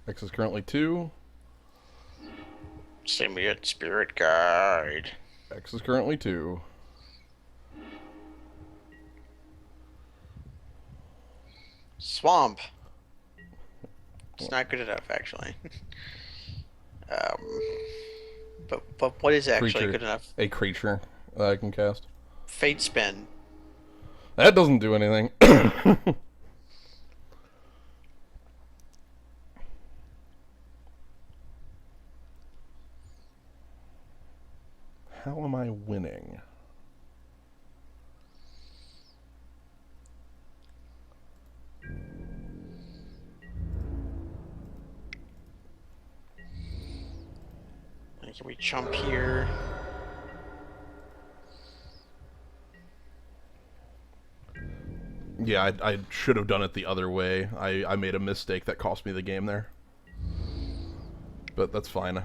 X is currently 2. Symbiote Spirit Guide. X is currently 2. Swamp. It's not good enough, actually. Um, but what is actually Creature. good enough? A creature that I can cast. Fate spin. That doesn't do anything. How am I winning? Can we jump here? Yeah, I should have done it the other way. I made a mistake that cost me the game there. But that's fine.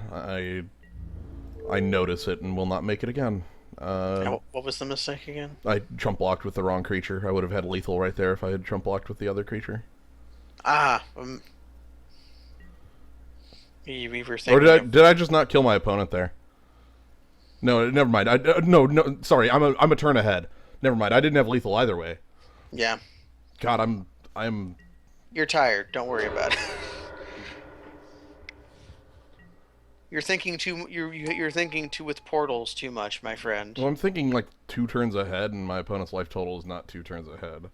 I notice it and will not make it again. What was the mistake again? I jump blocked with the wrong creature. I would have had lethal right there if I had jump blocked with the other creature. Ah, we were Or thinking of... did I just not kill my opponent there? No, never mind. No. Sorry, I'm a turn ahead. Never mind. I didn't have lethal either way. Yeah. God, I'm. You're tired. Don't worry about it. You're thinking too. You're thinking too with portals too much, my friend. Well, I'm thinking like 2 turns ahead, and my opponent's life total is not 2 turns ahead.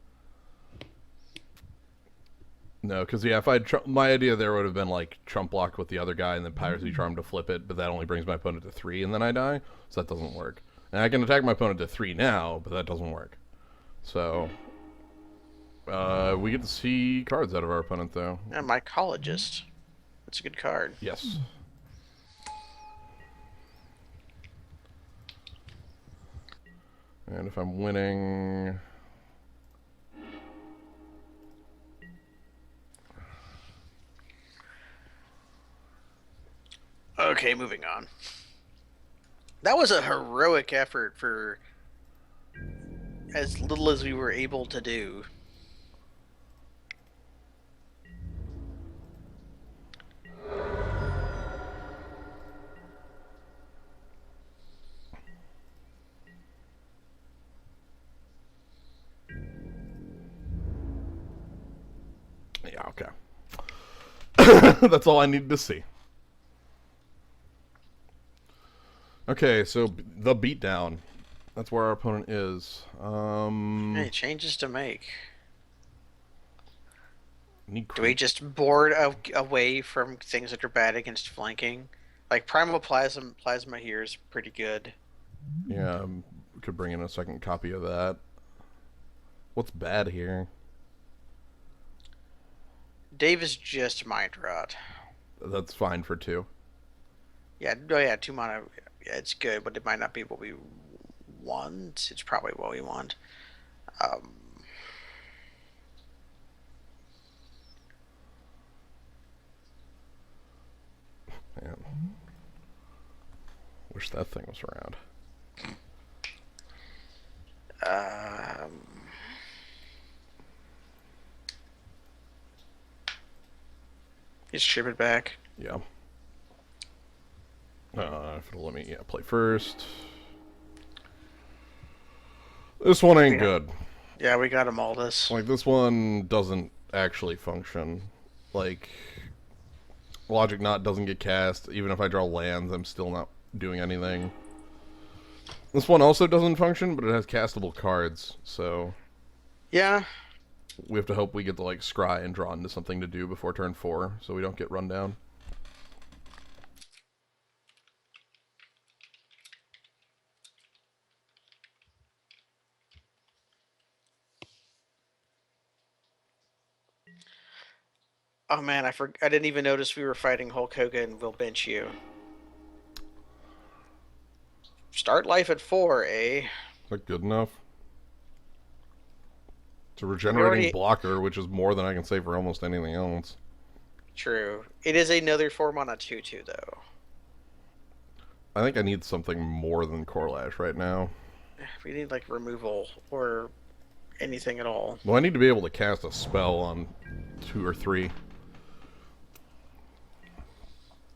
No, because yeah, if I my idea there would have been like trump block with the other guy and then piracy charm to flip it, but that only brings my opponent to 3 and then I die, so that doesn't work. And I can attack my opponent to 3 now, but that doesn't work. So we get to see cards out of our opponent though. Yeah, mycologist. That's a good card. Yes. And if I'm winning... Okay, moving on. That was a heroic effort for as little as we were able to do. Yeah, okay. That's all I needed to see. Okay, so the beatdown. That's where our opponent is. Hey, changes to make. Do Do we just board away from things that are bad against flanking? Like Primal Plasma here is pretty good. Yeah, we could bring in a second copy of that. What's bad here? Dave is just Mind Rot. That's fine for 2. Yeah, oh yeah, 2 mana. Yeah, it's good, but it might not be what we want. It's probably what we want. Man. Wish that thing was around. Just ship it back. Yeah. If it'll let me, play first. This one ain't good. Yeah, we got them all this. Like, this one doesn't actually function. Like, Logic Knot doesn't get cast. Even if I draw lands, I'm still not doing anything. This one also doesn't function, but it has castable cards, so... Yeah. We have to hope we get to, like, scry and draw into something to do before turn 4, so we don't get run down. Oh man, I didn't even notice we were fighting Hulk Hogan. We'll bench you. Start life at 4, eh? Is that good enough? It's a regenerating blocker, which is more than I can say for almost anything else. True. It is another 4-mana 2/2 though. I think I need something more than Corlash right now. We need like removal or anything at all. Well, I need to be able to cast a spell on 2 or 3.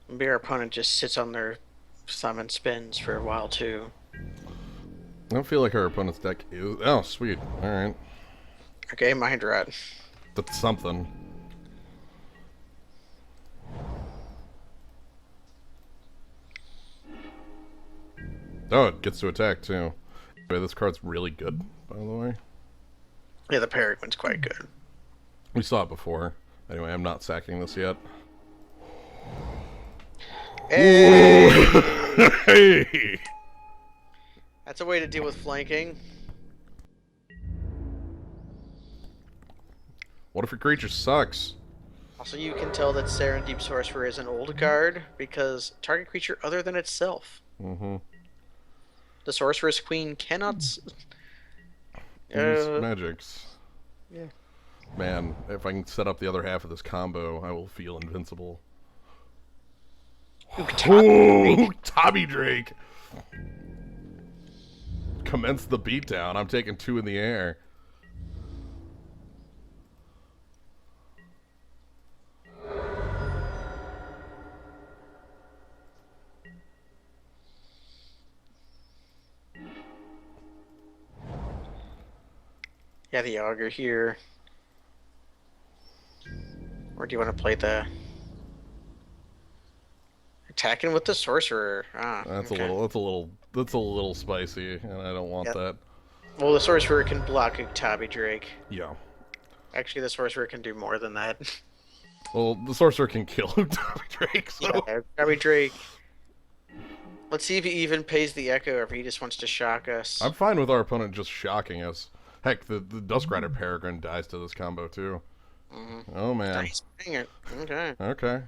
Maybe our opponent just sits on their summon spins for a while too. I don't feel like our opponent's deck is... Oh, sweet. Alright. Okay, Mind Rot. That's something. Oh, it gets to attack too. Anyway, this card's really good, by the way. Yeah, the Peregrine's quite good. We saw it before. Anyway, I'm not sacking this yet. Hey! Hey! That's a way to deal with flanking. What if your creature sucks? Also, you can tell that Serendip Sorcerer is an old card because target creature other than itself. Mm-hmm. The Sorceress Queen cannot. Use magics. Yeah. Man, if I can set up the other half of this combo, I will feel invincible. Ooh, Tommy Drake! Commence the beatdown. I'm taking 2 in the air. Yeah, the Augur here. Or do you want to play the attacking with the Sorcerer? Ah, That's okay. that's a little spicy, and I don't want Yep. that. Well, the Sorcerer can block Uktabi Drake. Yeah. Actually, the Sorcerer can do more than that. Well, the sorcerer can kill Tommy Drake, so Yeah, Uktabi Drake. Let's see if he even pays the Echo or if he just wants to shock us. I'm fine with our opponent just shocking us. Heck, the Duskrider Peregrine dies to this combo too. Mm-hmm. Oh man. Nice. Dang it. Okay. Okay.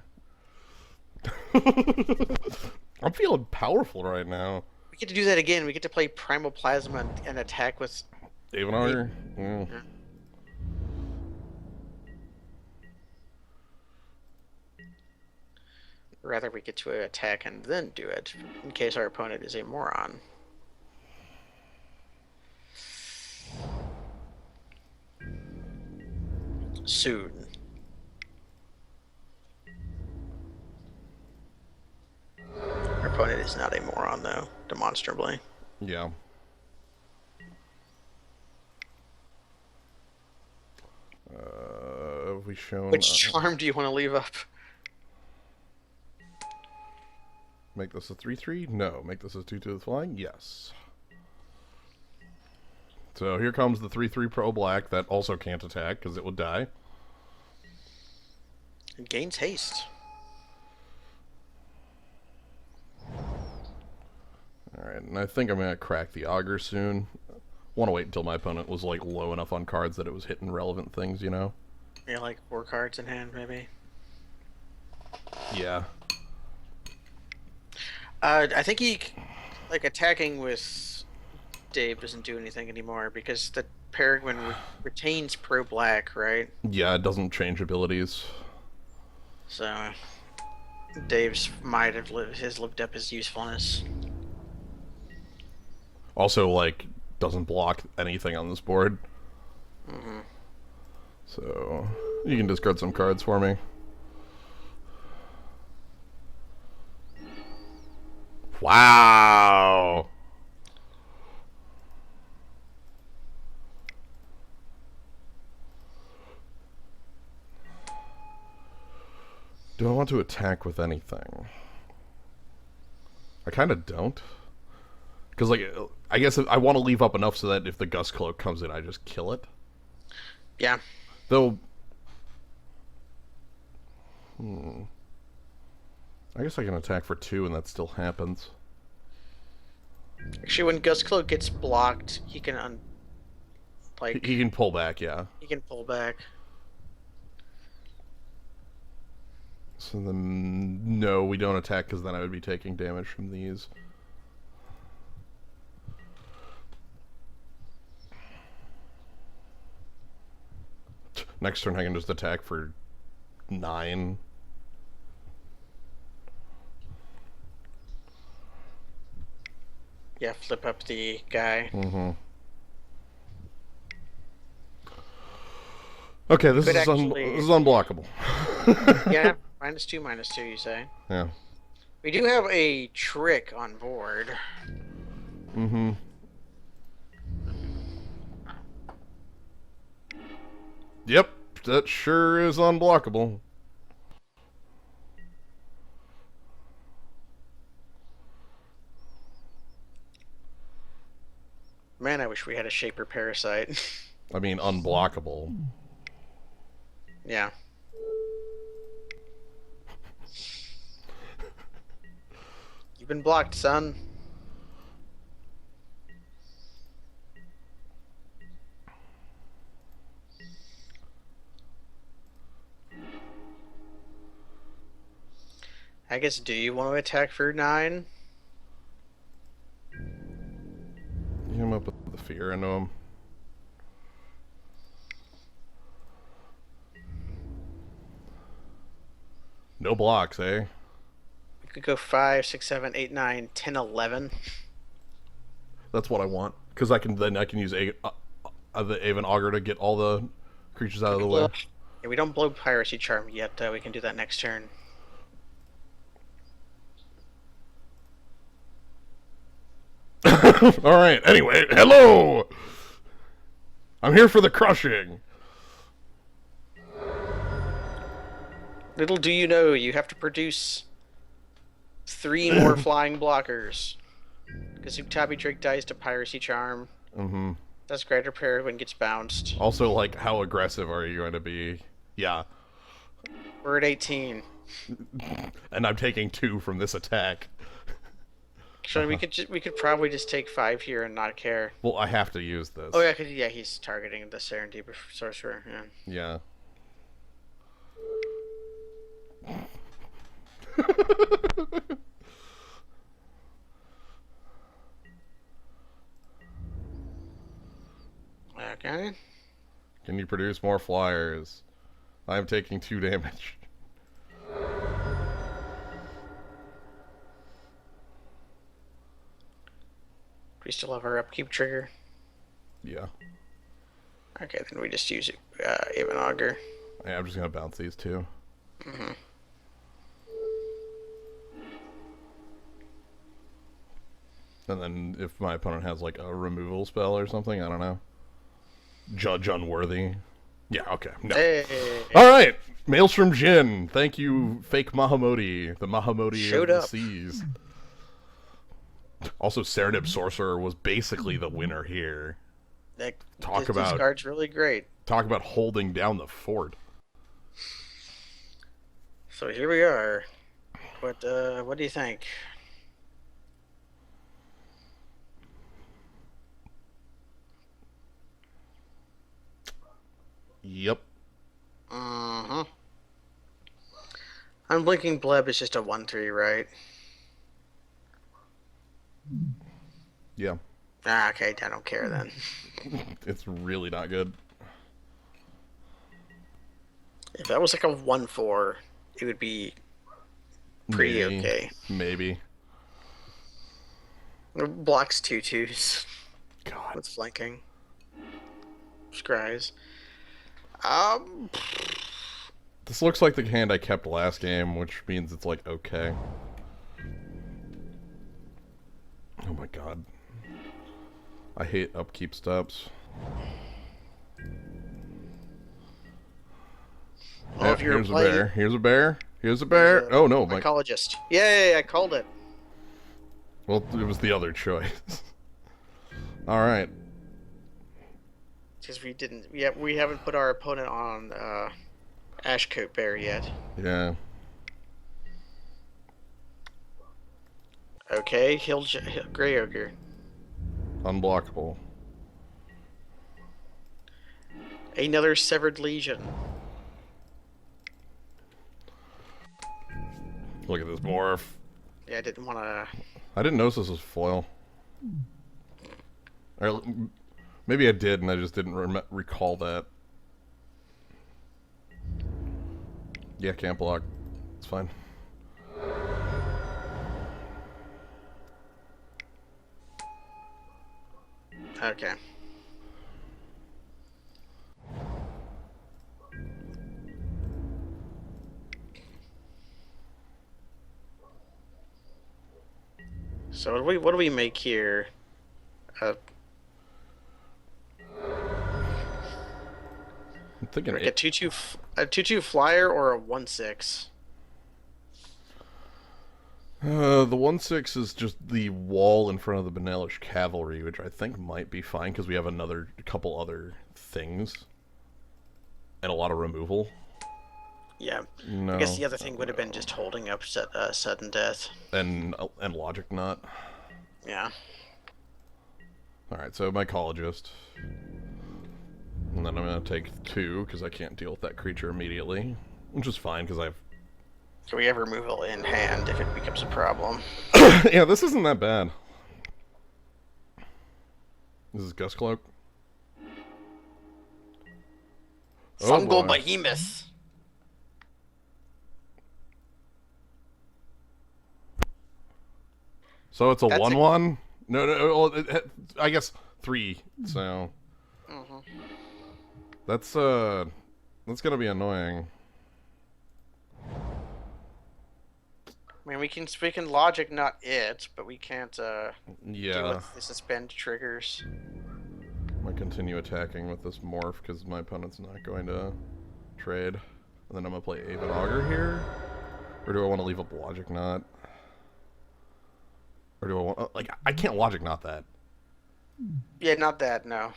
I'm feeling powerful right now. We get to do that again. We get to play Primal Plasma and attack with. Avenir? Yeah. Yeah. Rather, we get to attack and then do it, in case our opponent is a moron. Soon. Our opponent is not a moron, though, demonstrably. Yeah. Have we shown... Which charm do you want to leave up? Make this a 3-3? No. Make this a 2-2 with flying? Yes. So here comes the 3-3 Pro Black that also can't attack because it would die. It gains haste. Alright, and I think I'm going to crack the Augur soon. Want to wait until my opponent was like low enough on cards that it was hitting relevant things, you know? Yeah, like 4 cards in hand, maybe. Yeah. I think like attacking with Dave doesn't do anything anymore because the Peregrine retains Pro Black, right? Yeah, it doesn't change abilities. So Dave's might have lived up his usefulness. Also, like, doesn't block anything on this board. Mm-hmm. So, you can discard some cards for me. Wow! Do I want to attack with anything? I kind of don't. Because, like, I guess I want to leave up enough so that if the Gust Cloak comes in, I just kill it. Yeah. Though... I guess I can attack for 2 and that still happens. Actually, when Gust Cloak gets blocked, he can He can pull back, yeah. he can pull back. So then, no, we don't attack because then I would be taking damage from these. Next turn I can just attack for 9. Yeah, flip up the guy. Mm-hmm. Okay, this is unblockable. Yeah, -2, you say? Yeah. We do have a trick on board. Mm-hmm. Yep, that sure is unblockable. man, I wish we had a Shaper Parasite. I mean, unblockable. Yeah. You've been blocked, son. I guess, do you want to attack for 9? Hit him up with the fear into him. No blocks, eh? We could go 5, 6, 7, 8, 9, 10, 11. That's what I want. Because I can use the Aven Augur to get all the creatures out of the way. Yeah, we don't blow Piracy Charm yet. We can do that next turn. Alright, anyway, hello! I'm here for the crushing. Little do you know, you have to produce 3 more flying blockers. Because Uktabi Drake dies to Piracy Charm. Mm-hmm. That's Greater Prayer when it gets bounced. Also, like, how aggressive are you going to be? Yeah. We're at 18. And I'm taking 2 from this attack. So we could probably just take 5 here and not care. Well, I have to use this. Oh yeah, he's targeting the Serendip Sorcerer. Yeah. Okay. Can you produce more flyers? I am taking 2 damage. We still have our upkeep trigger. Yeah. Okay, then we just use Aven Augur. Yeah, I'm just gonna bounce these 2. Mm-hmm. And then if my opponent has like a removal spell or something, I don't know. Judge unworthy. Yeah, okay. No. Hey. Alright! Maelstrom Jin. Thank you, fake Mahamodi. The Mahamodi Showed of the up. seas. Also, Serendip Sorcerer was basically the winner here. This about card's really great. Talk about holding down the fort. So here we are. What do you think? Yep. Mm-hmm. Unblinking Bleb is just a 1/3, right? Yeah. Ah, okay, I don't care then. It's really not good. If that was like a 1/4, it would be pretty Maybe. okay. Maybe. It blocks 2/2s God. with flanking. Scries. This looks like the hand I kept last game, which means it's like okay. Oh my god. I hate upkeep steps. Well, if you're here's playing, a bear. Here's a bear. Here's a bear. Oh no, my Mycologist. Yay, I called it. Well, it was the other choice. All right. Because we haven't put our opponent on Ashcoat Bear yet. Yeah. Okay, Grey Ogre. Unblockable. Another Severed Legion. Look at this morph. Yeah, I didn't want to... I didn't notice this was foil. Or, maybe I did and I just didn't recall that. Yeah, can't block. It's fine. Okay. So what do we make here? I'm thinking Like a 2/2 flyer or a 1/6? The 1/6 is just the wall in front of the Benelish Cavalry, which I think might be fine because we have a couple other things and a lot of removal. Yeah. No. I guess the other thing would have been just holding up sudden death. And Logic Knot. Yeah. Alright, so Mycologist. And then I'm going to take 2 because I can't deal with that creature immediately. Which is fine because I've... So we have removal in hand if it becomes a problem. Yeah, this isn't that bad. This is Gust Cloak. Fungal Behemoth. So it's a 1/1? No, I guess 3, so... That's gonna be annoying. I mean, we can logic not it, but we can't Yeah. deal with the suspend triggers. I'm gonna continue attacking with this morph because my opponent's not going to trade. And then I'm gonna play Aven Augur here. Or do I want to leave up Logic Knot? Or do I want... like, I can't Logic Knot that. Yeah, not that, no.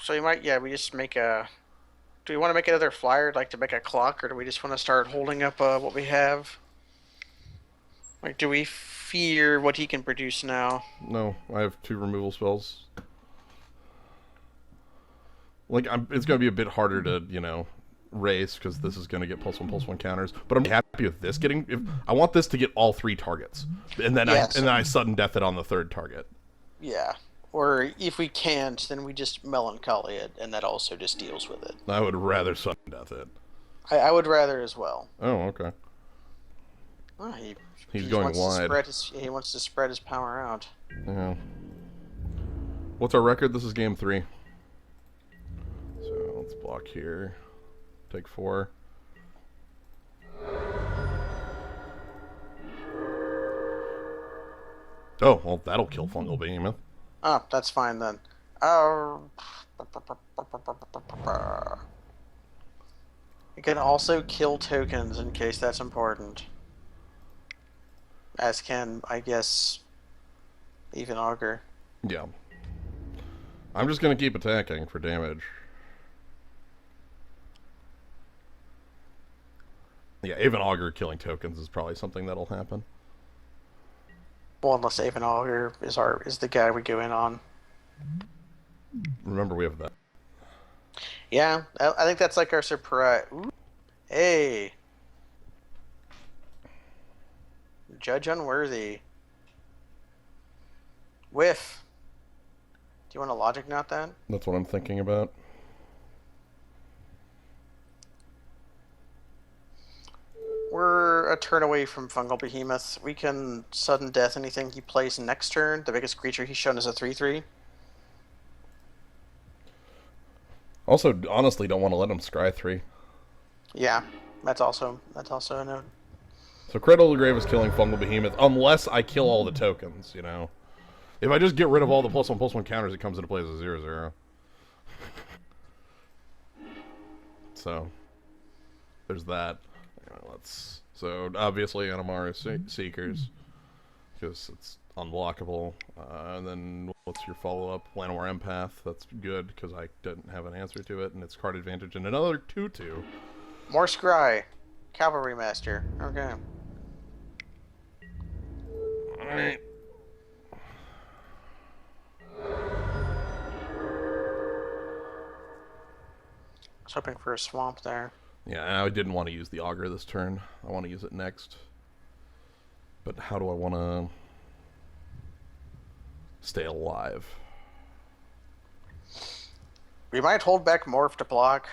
So you might, we just make a... Do we want to make another flyer, like to make a clock, or do we just want to start holding up what we have? Like, do we fear what he can produce now? No, I have 2 removal spells. Like, it's going to be a bit harder to, you know, race, because this is going to get +1/+1 counters. But I'm happy with this getting... I want this to get all 3 targets. And then, I sudden death it on the 3rd target. Yeah. Or if we can't, then we just melancholy it, and that also just deals with it. I would rather sudden death it. I would rather as well. Oh, okay. Oh, He's going wide. He wants to spread his power out. Yeah. What's our record? This is game 3. So let's block here. Take 4. Oh, well, that'll kill Fungal Behemoth. Oh, that's fine then. You can also kill tokens in case that's important. As can, I guess, even Augur. Yeah. I'm just going to keep attacking for damage. Yeah, even Augur killing tokens is probably something that'll happen. Well, unless Aven Augur is the guy we go in on. Remember, we have that. Yeah, I think that's like our surprise. Ooh. Hey. Judge Unworthy. Whiff. Do you want to Logic Knot that? That's what I'm thinking about. We're a turn away from Fungal Behemoth. We can sudden death anything he plays next turn. The biggest creature he's shown is a 3/3. Also, honestly, don't want to let him scry 3. Yeah, that's also a note. So Cradle of the Grave is killing Fungal Behemoth, unless I kill all the tokens, you know? If I just get rid of all the +1/+1 counters, it comes into play as a 0/0. So, there's that. So, obviously, Animara Seekers, because it's unblockable. And then, what's your follow-up? Llanowar Empath. That's good, because I didn't have an answer to it, and it's card advantage. And another 2/2. More Scry. Cavalry Master. Okay. Alright. I was hoping for a swamp there. Yeah, I didn't want to use the Augur this turn. I want to use it next. But how do I want to stay alive? We might hold back Morph to block.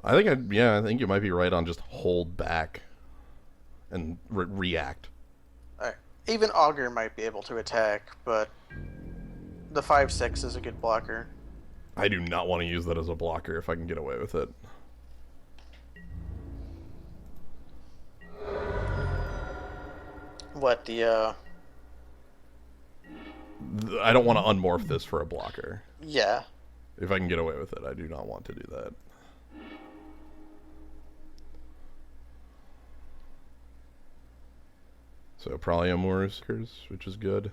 I think you might be right on just hold back and react. Even Augur might be able to attack, but the 5/6 is a good blocker. I do not want to use that as a blocker if I can get away with it. What the I don't want to unmorph this for a blocker. Yeah. If I can get away with it, I do not want to do that. So probably a Morskers, which is good.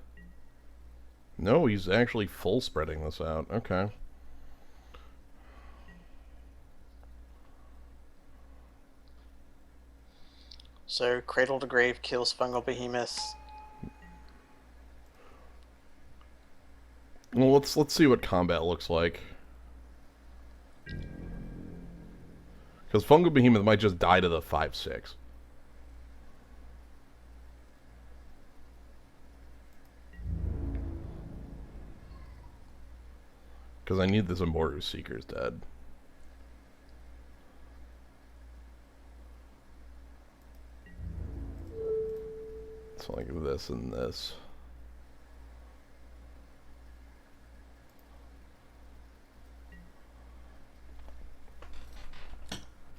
No, he's actually full spreading this out. Okay. So Cradle to Grave kills Fungal Behemoth. Well, let's see what combat looks like. Because Fungal Behemoth might just die to the 5/6. Because I need this Imboru Seekers dead. So like this and this.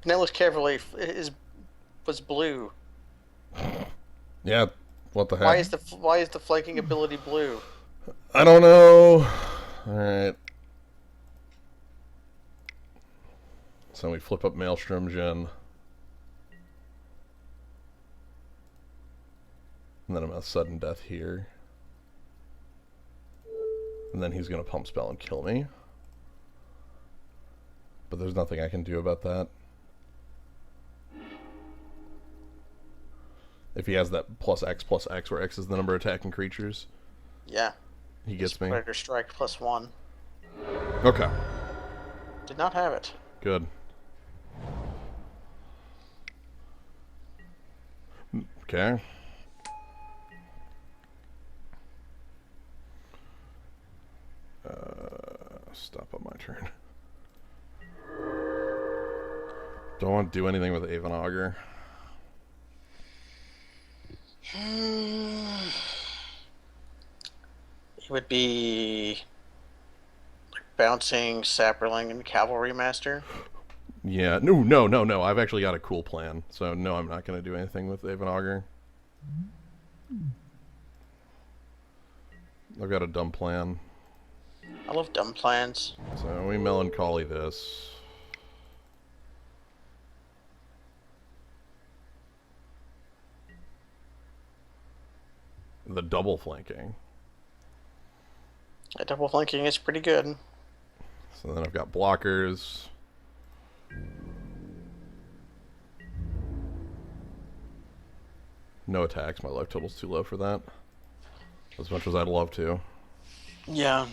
Now look carefully. Was blue. Yeah, what the heck? Why is the flanking ability blue? I don't know. Alright. So we flip up Maelstrom Gen. And then I'm at sudden death here. And then he's going to pump spell and kill me. But there's nothing I can do about that. If he has that +X, where X is the number of attacking creatures. Yeah. He gets me. Predator Strike +1. Okay. Did not have it. Good. Okay. Stop on my turn. Don't want to do anything with Aven Augur. It would be like bouncing Sapperling and Cavalry Master. Yeah, no. I've actually got a cool plan. So no, I'm not going to do anything with Aven Augur. I've got a dumb plan. I love dumb plans. So we melancholy this. The double flanking. That double flanking is pretty good. So then I've got blockers. No attacks. My life total's too low for that. As much as I'd love to. Yeah.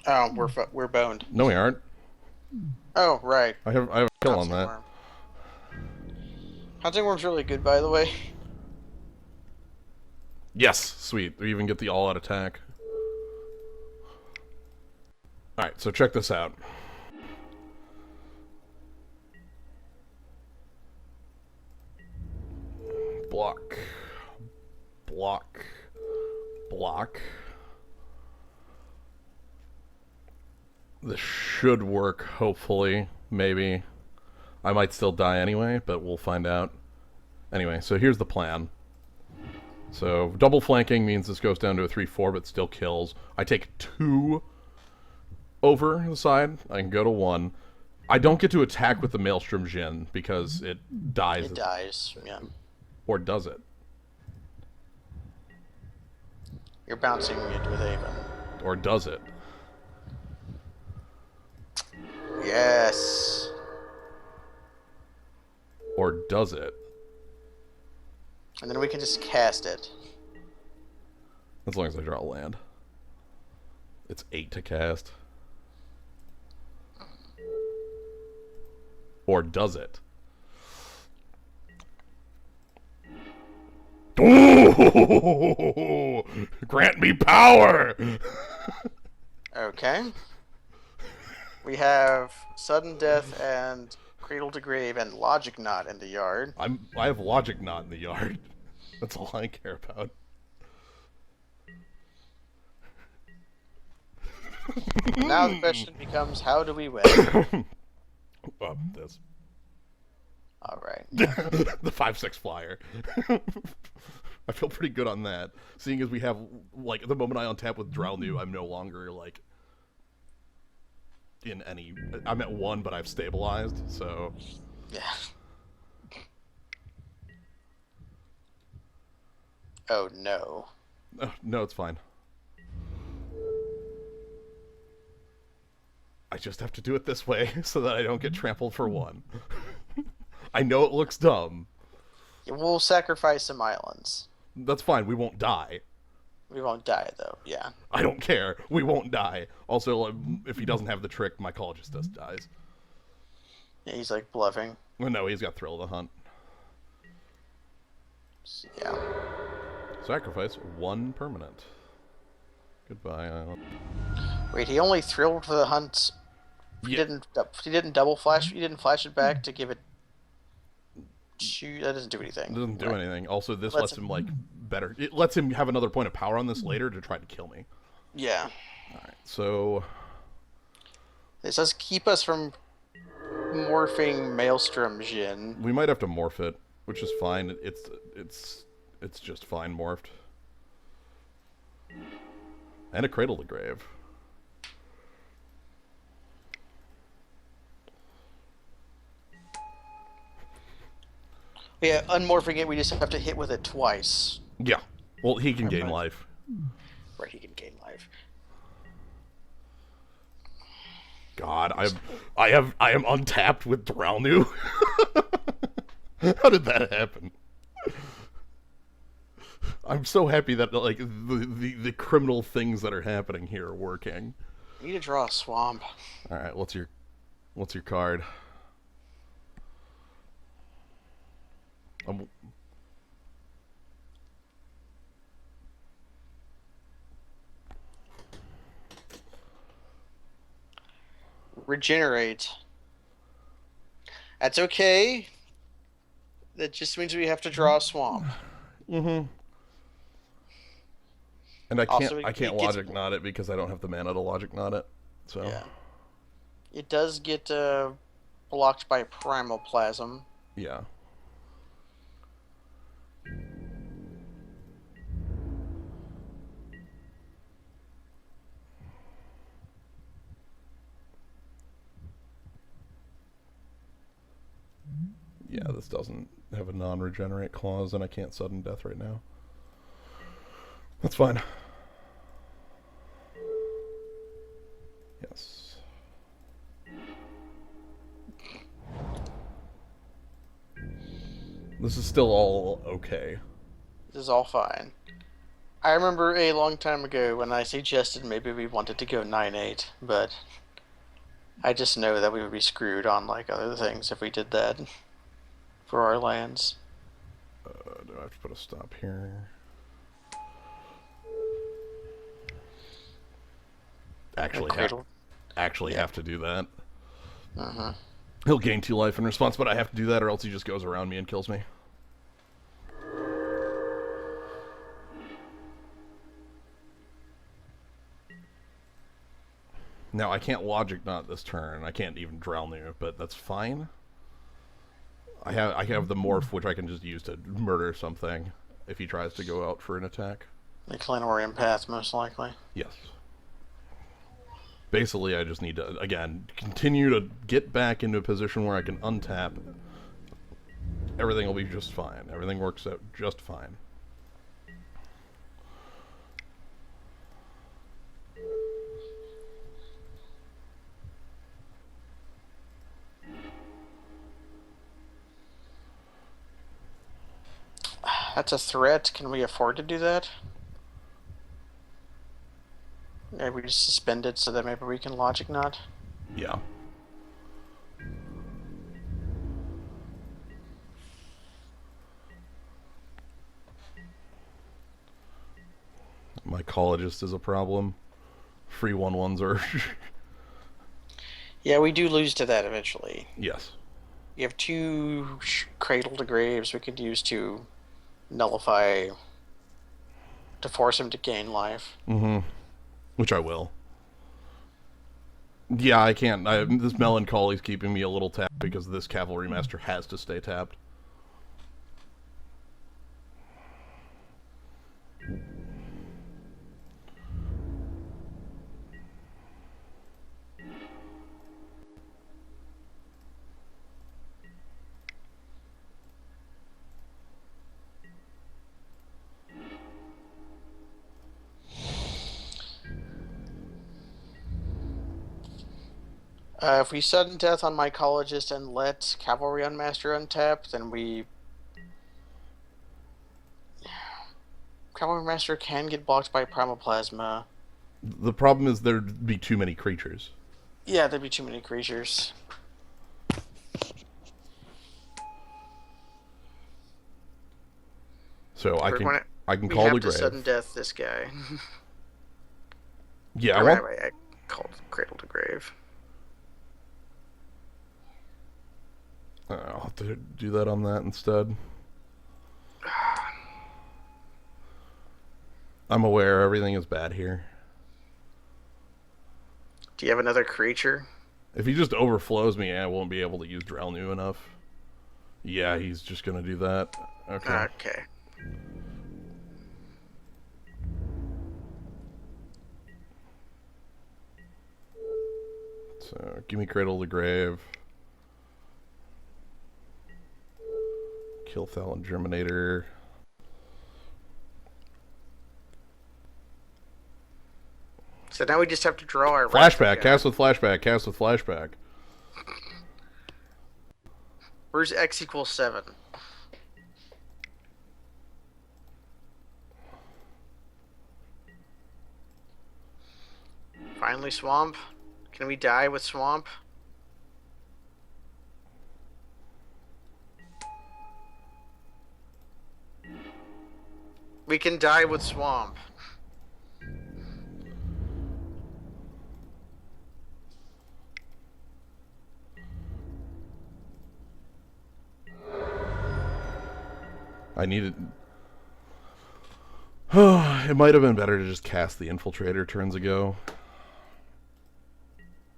Oh, we're boned. No, we aren't. Oh, right. I have a kill on that. Worm. Hunting Worm's really good, by the way. Yes, sweet. We even get the all-out attack. Alright, so check this out. Block. Block. Block. This should work, hopefully. Maybe. I might still die anyway, but we'll find out. Anyway, so here's the plan. So, double flanking means this goes down to a 3/4, but still kills. I take 2 over the side. I can go to 1. I don't get to attack with the Maelstrom Djinn because it dies. It dies, yeah. Or does it? You're bouncing it with Aven. Or does it? Yes. Or does it? And then we can just cast it. As long as I draw a land. It's 8 to cast. Or does it? Ooh! Grant me power! Okay. We have Sudden Death and Cradle to Grave and Logic Knot in the yard. I have Logic Knot in the yard. That's all I care about. And now the question becomes, how do we win? This. All right. The 5/6 flyer. I feel pretty good on that. Seeing as we have, like, the moment I untap with Dralnu, I'm no longer, like, in any... I'm at 1, but I've stabilized, so... Yeah. Oh, no. No, it's fine. I just have to do it this way so that I don't get trampled for 1. I know it looks dumb. Yeah, we'll sacrifice some islands. That's fine. We won't die. We won't die, though. Yeah. I don't care. We won't die. Also, if he doesn't have the trick, my call just dies. Yeah, he's like bluffing. Well, no, he's got Thrill of the Hunt. Yeah. Sacrifice 1 permanent. Goodbye, Island. Wait, he only thrilled for the hunt. He didn't double flash. He didn't flash it back to give it. Shoot, that doesn't do anything. It doesn't do anything. Also, this lets him, like, better. It lets him have another point of power on this later to try to kill me. Yeah. Alright, so... This does keep us from morphing Maelstrom Jin. We might have to morph it, which is fine. It's just fine morphed. And a Cradle to Grave. Yeah, unmorphing it, we just have to hit with it twice. Yeah. Well, he can gain life. Right, he can gain life. God, I am untapped with Dralnu. How did that happen? I'm so happy that, like, the criminal things that are happening here are working. I need to draw a swamp. All right, what's your card? Regenerate. That's okay. That just means we have to draw a swamp. Mm-hmm. And I Also, can't logic knot it because I don't have the mana to logic knot it. So yeah. It does get blocked by Primal Plasm. Yeah. Yeah, this doesn't have a non-regenerate clause, and I can't sudden death right now. That's fine. Yes. This is still all okay. This is all fine. I remember a long time ago when I suggested maybe we wanted to go 9/8, but I just know that we would be screwed on like other things if we did that for our lands. Do I have to put a stop here? Actually have to do that. Uh-huh. He'll gain 2 life in response, but I have to do that or else he just goes around me and kills me. Now, I can't logic knot this turn. I can't even Dralnu, but that's fine. I have the morph, which I can just use to murder something if he tries to go out for an attack. The Clanorian Path, most likely. Yes. Basically, I just need to, again, continue to get back into a position where I can untap. Everything will be just fine. Everything works out just fine. That's a threat. Can we afford to do that? Maybe we just suspend it so that maybe we can logic knot. Yeah. Mycologist is a problem. Free 1/1s are... Yeah, we do lose to that eventually. Yes. You have 2 Cradle to Graves we could use to nullify, to force him to gain life. Mm-hmm. Which I will. Yeah, I can't. This melancholy's keeping me a little tapped because this cavalry master has to stay tapped. If we sudden death on mycologist and let cavalry unmaster untap, then we cavalry master can get blocked by primal plasma. The problem is there'd be too many creatures. Yeah, there'd be too many creatures. So I can We call have the to grave. sudden death this guy. Yeah, I called Cradle to Grave. I'll have to do that on that instead. I'm aware everything is bad here. Do you have another creature? If he just overflows me, I won't be able to use Dralnu enough. Yeah, he's just gonna do that. Okay. Okay. So, give me Cradle to Grave. Kill Thal and Germinator. So now we just have to draw our Flashback. Cast with Flashback. Cast with Flashback. Where's X equals 7? Finally, Swamp. Can we die with Swamp? We can die with Swamp. I needed. It might have been better to just cast the Infiltrator turns ago.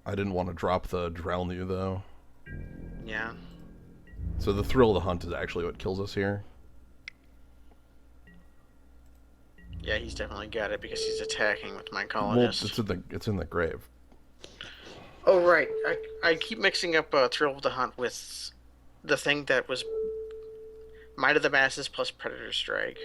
I didn't want to drop the Dralnu though. Yeah. So the Thrill of the Hunt is actually what kills us here. Yeah, he's definitely got it because he's attacking with mycologist. Well, it's in the grave. Oh right, I keep mixing up Thrill of the Hunt with the thing that was Might of the Masses plus Predator Strike.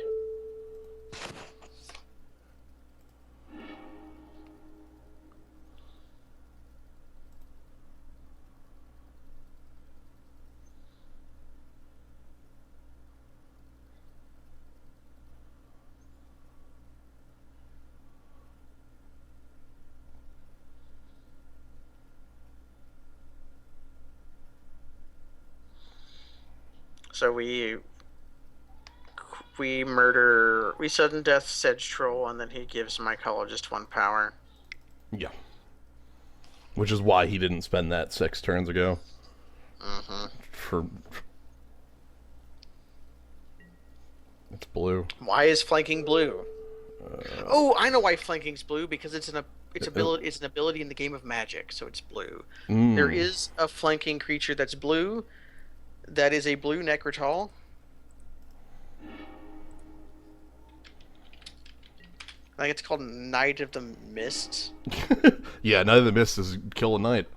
So we sudden death Sedge Troll, and then he gives mycologist 1 power. Yeah. Which is why he didn't spend that 6 turns ago. Mm-hmm. It's blue. Why is flanking blue? Oh, I know why flanking's blue, because it's an ability in the game of Magic, so it's blue. There is a flanking creature that's blue. That is a blue Necrotal. I think it's called Knight of the Mists. Yeah, Knight of the Mist is kill a knight.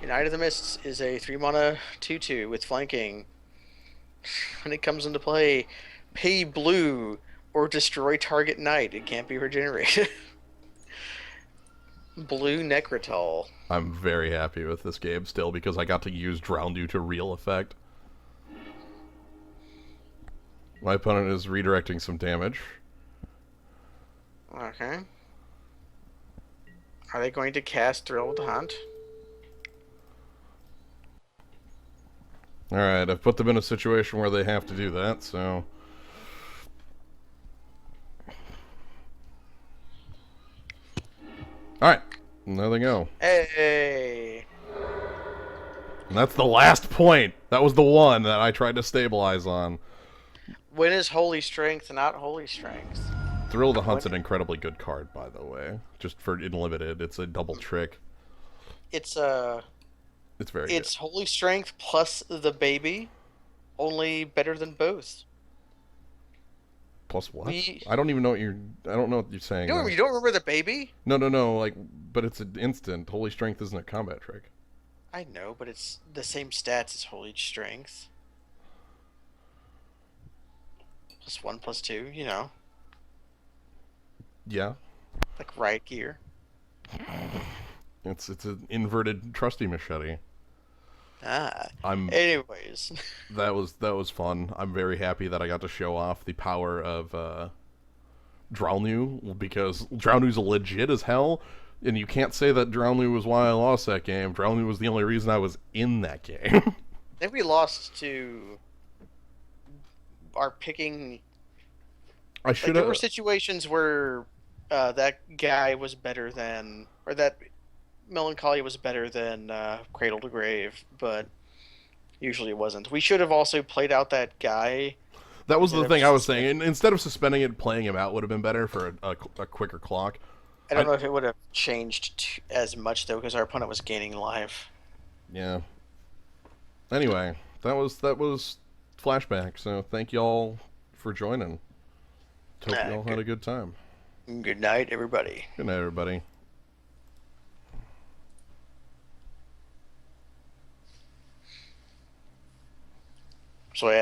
Knight of the Mists is a 3-mana 2/2 with flanking. When it comes into play, pay blue or destroy target knight. It can't be regenerated. Blue Necrotal. I'm very happy with this game still because I got to use Dralnu to real effect. My opponent is redirecting some damage. Okay. Are they going to cast Thrill of the Hunt? Alright, I've put them in a situation where they have to do that, so... Alright, there they go. Hey! And that's the last point! That was the one that I tried to stabilize on. When is Holy Strength not Holy Strength? Thrill of the Hunt's an incredibly good card, by the way. Just for in limited, it's a double trick. It's It's very good. it's Holy Strength plus the baby, only better than both. Plus what? We I don't even know what you're. I don't know what you're saying there. you don't remember the baby? No, no, no. Like, but it's an instant. Holy strength isn't a combat trick. I know, but it's the same stats as Holy Strength. Plus one, plus two, Yeah, like riot gear. it's an inverted trusty machete. Ah. I'm Anyways. that was fun. I'm very happy that I got to show off the power of Dralnu because Dralnu's legit as hell, and you can't say that Dralnu was why I lost that game. Dralnu was the only reason I was in that game. I think we lost to our picking. I should Like, there were have. situations where that guy was better than, or that Melancholy was better than Cradle to Grave, but usually it wasn't. We should have also played out that guy That was instead the of thing I was saying. suspending. Instead of suspending it, playing him out would have been better for a quicker clock. I don't I know if it would have changed as much though, because our opponent was gaining life. Yeah. Anyway, that was flashback. So thank y'all for joining. Hope y'all had Good, a good time. good night, everybody. Good night, everybody. So I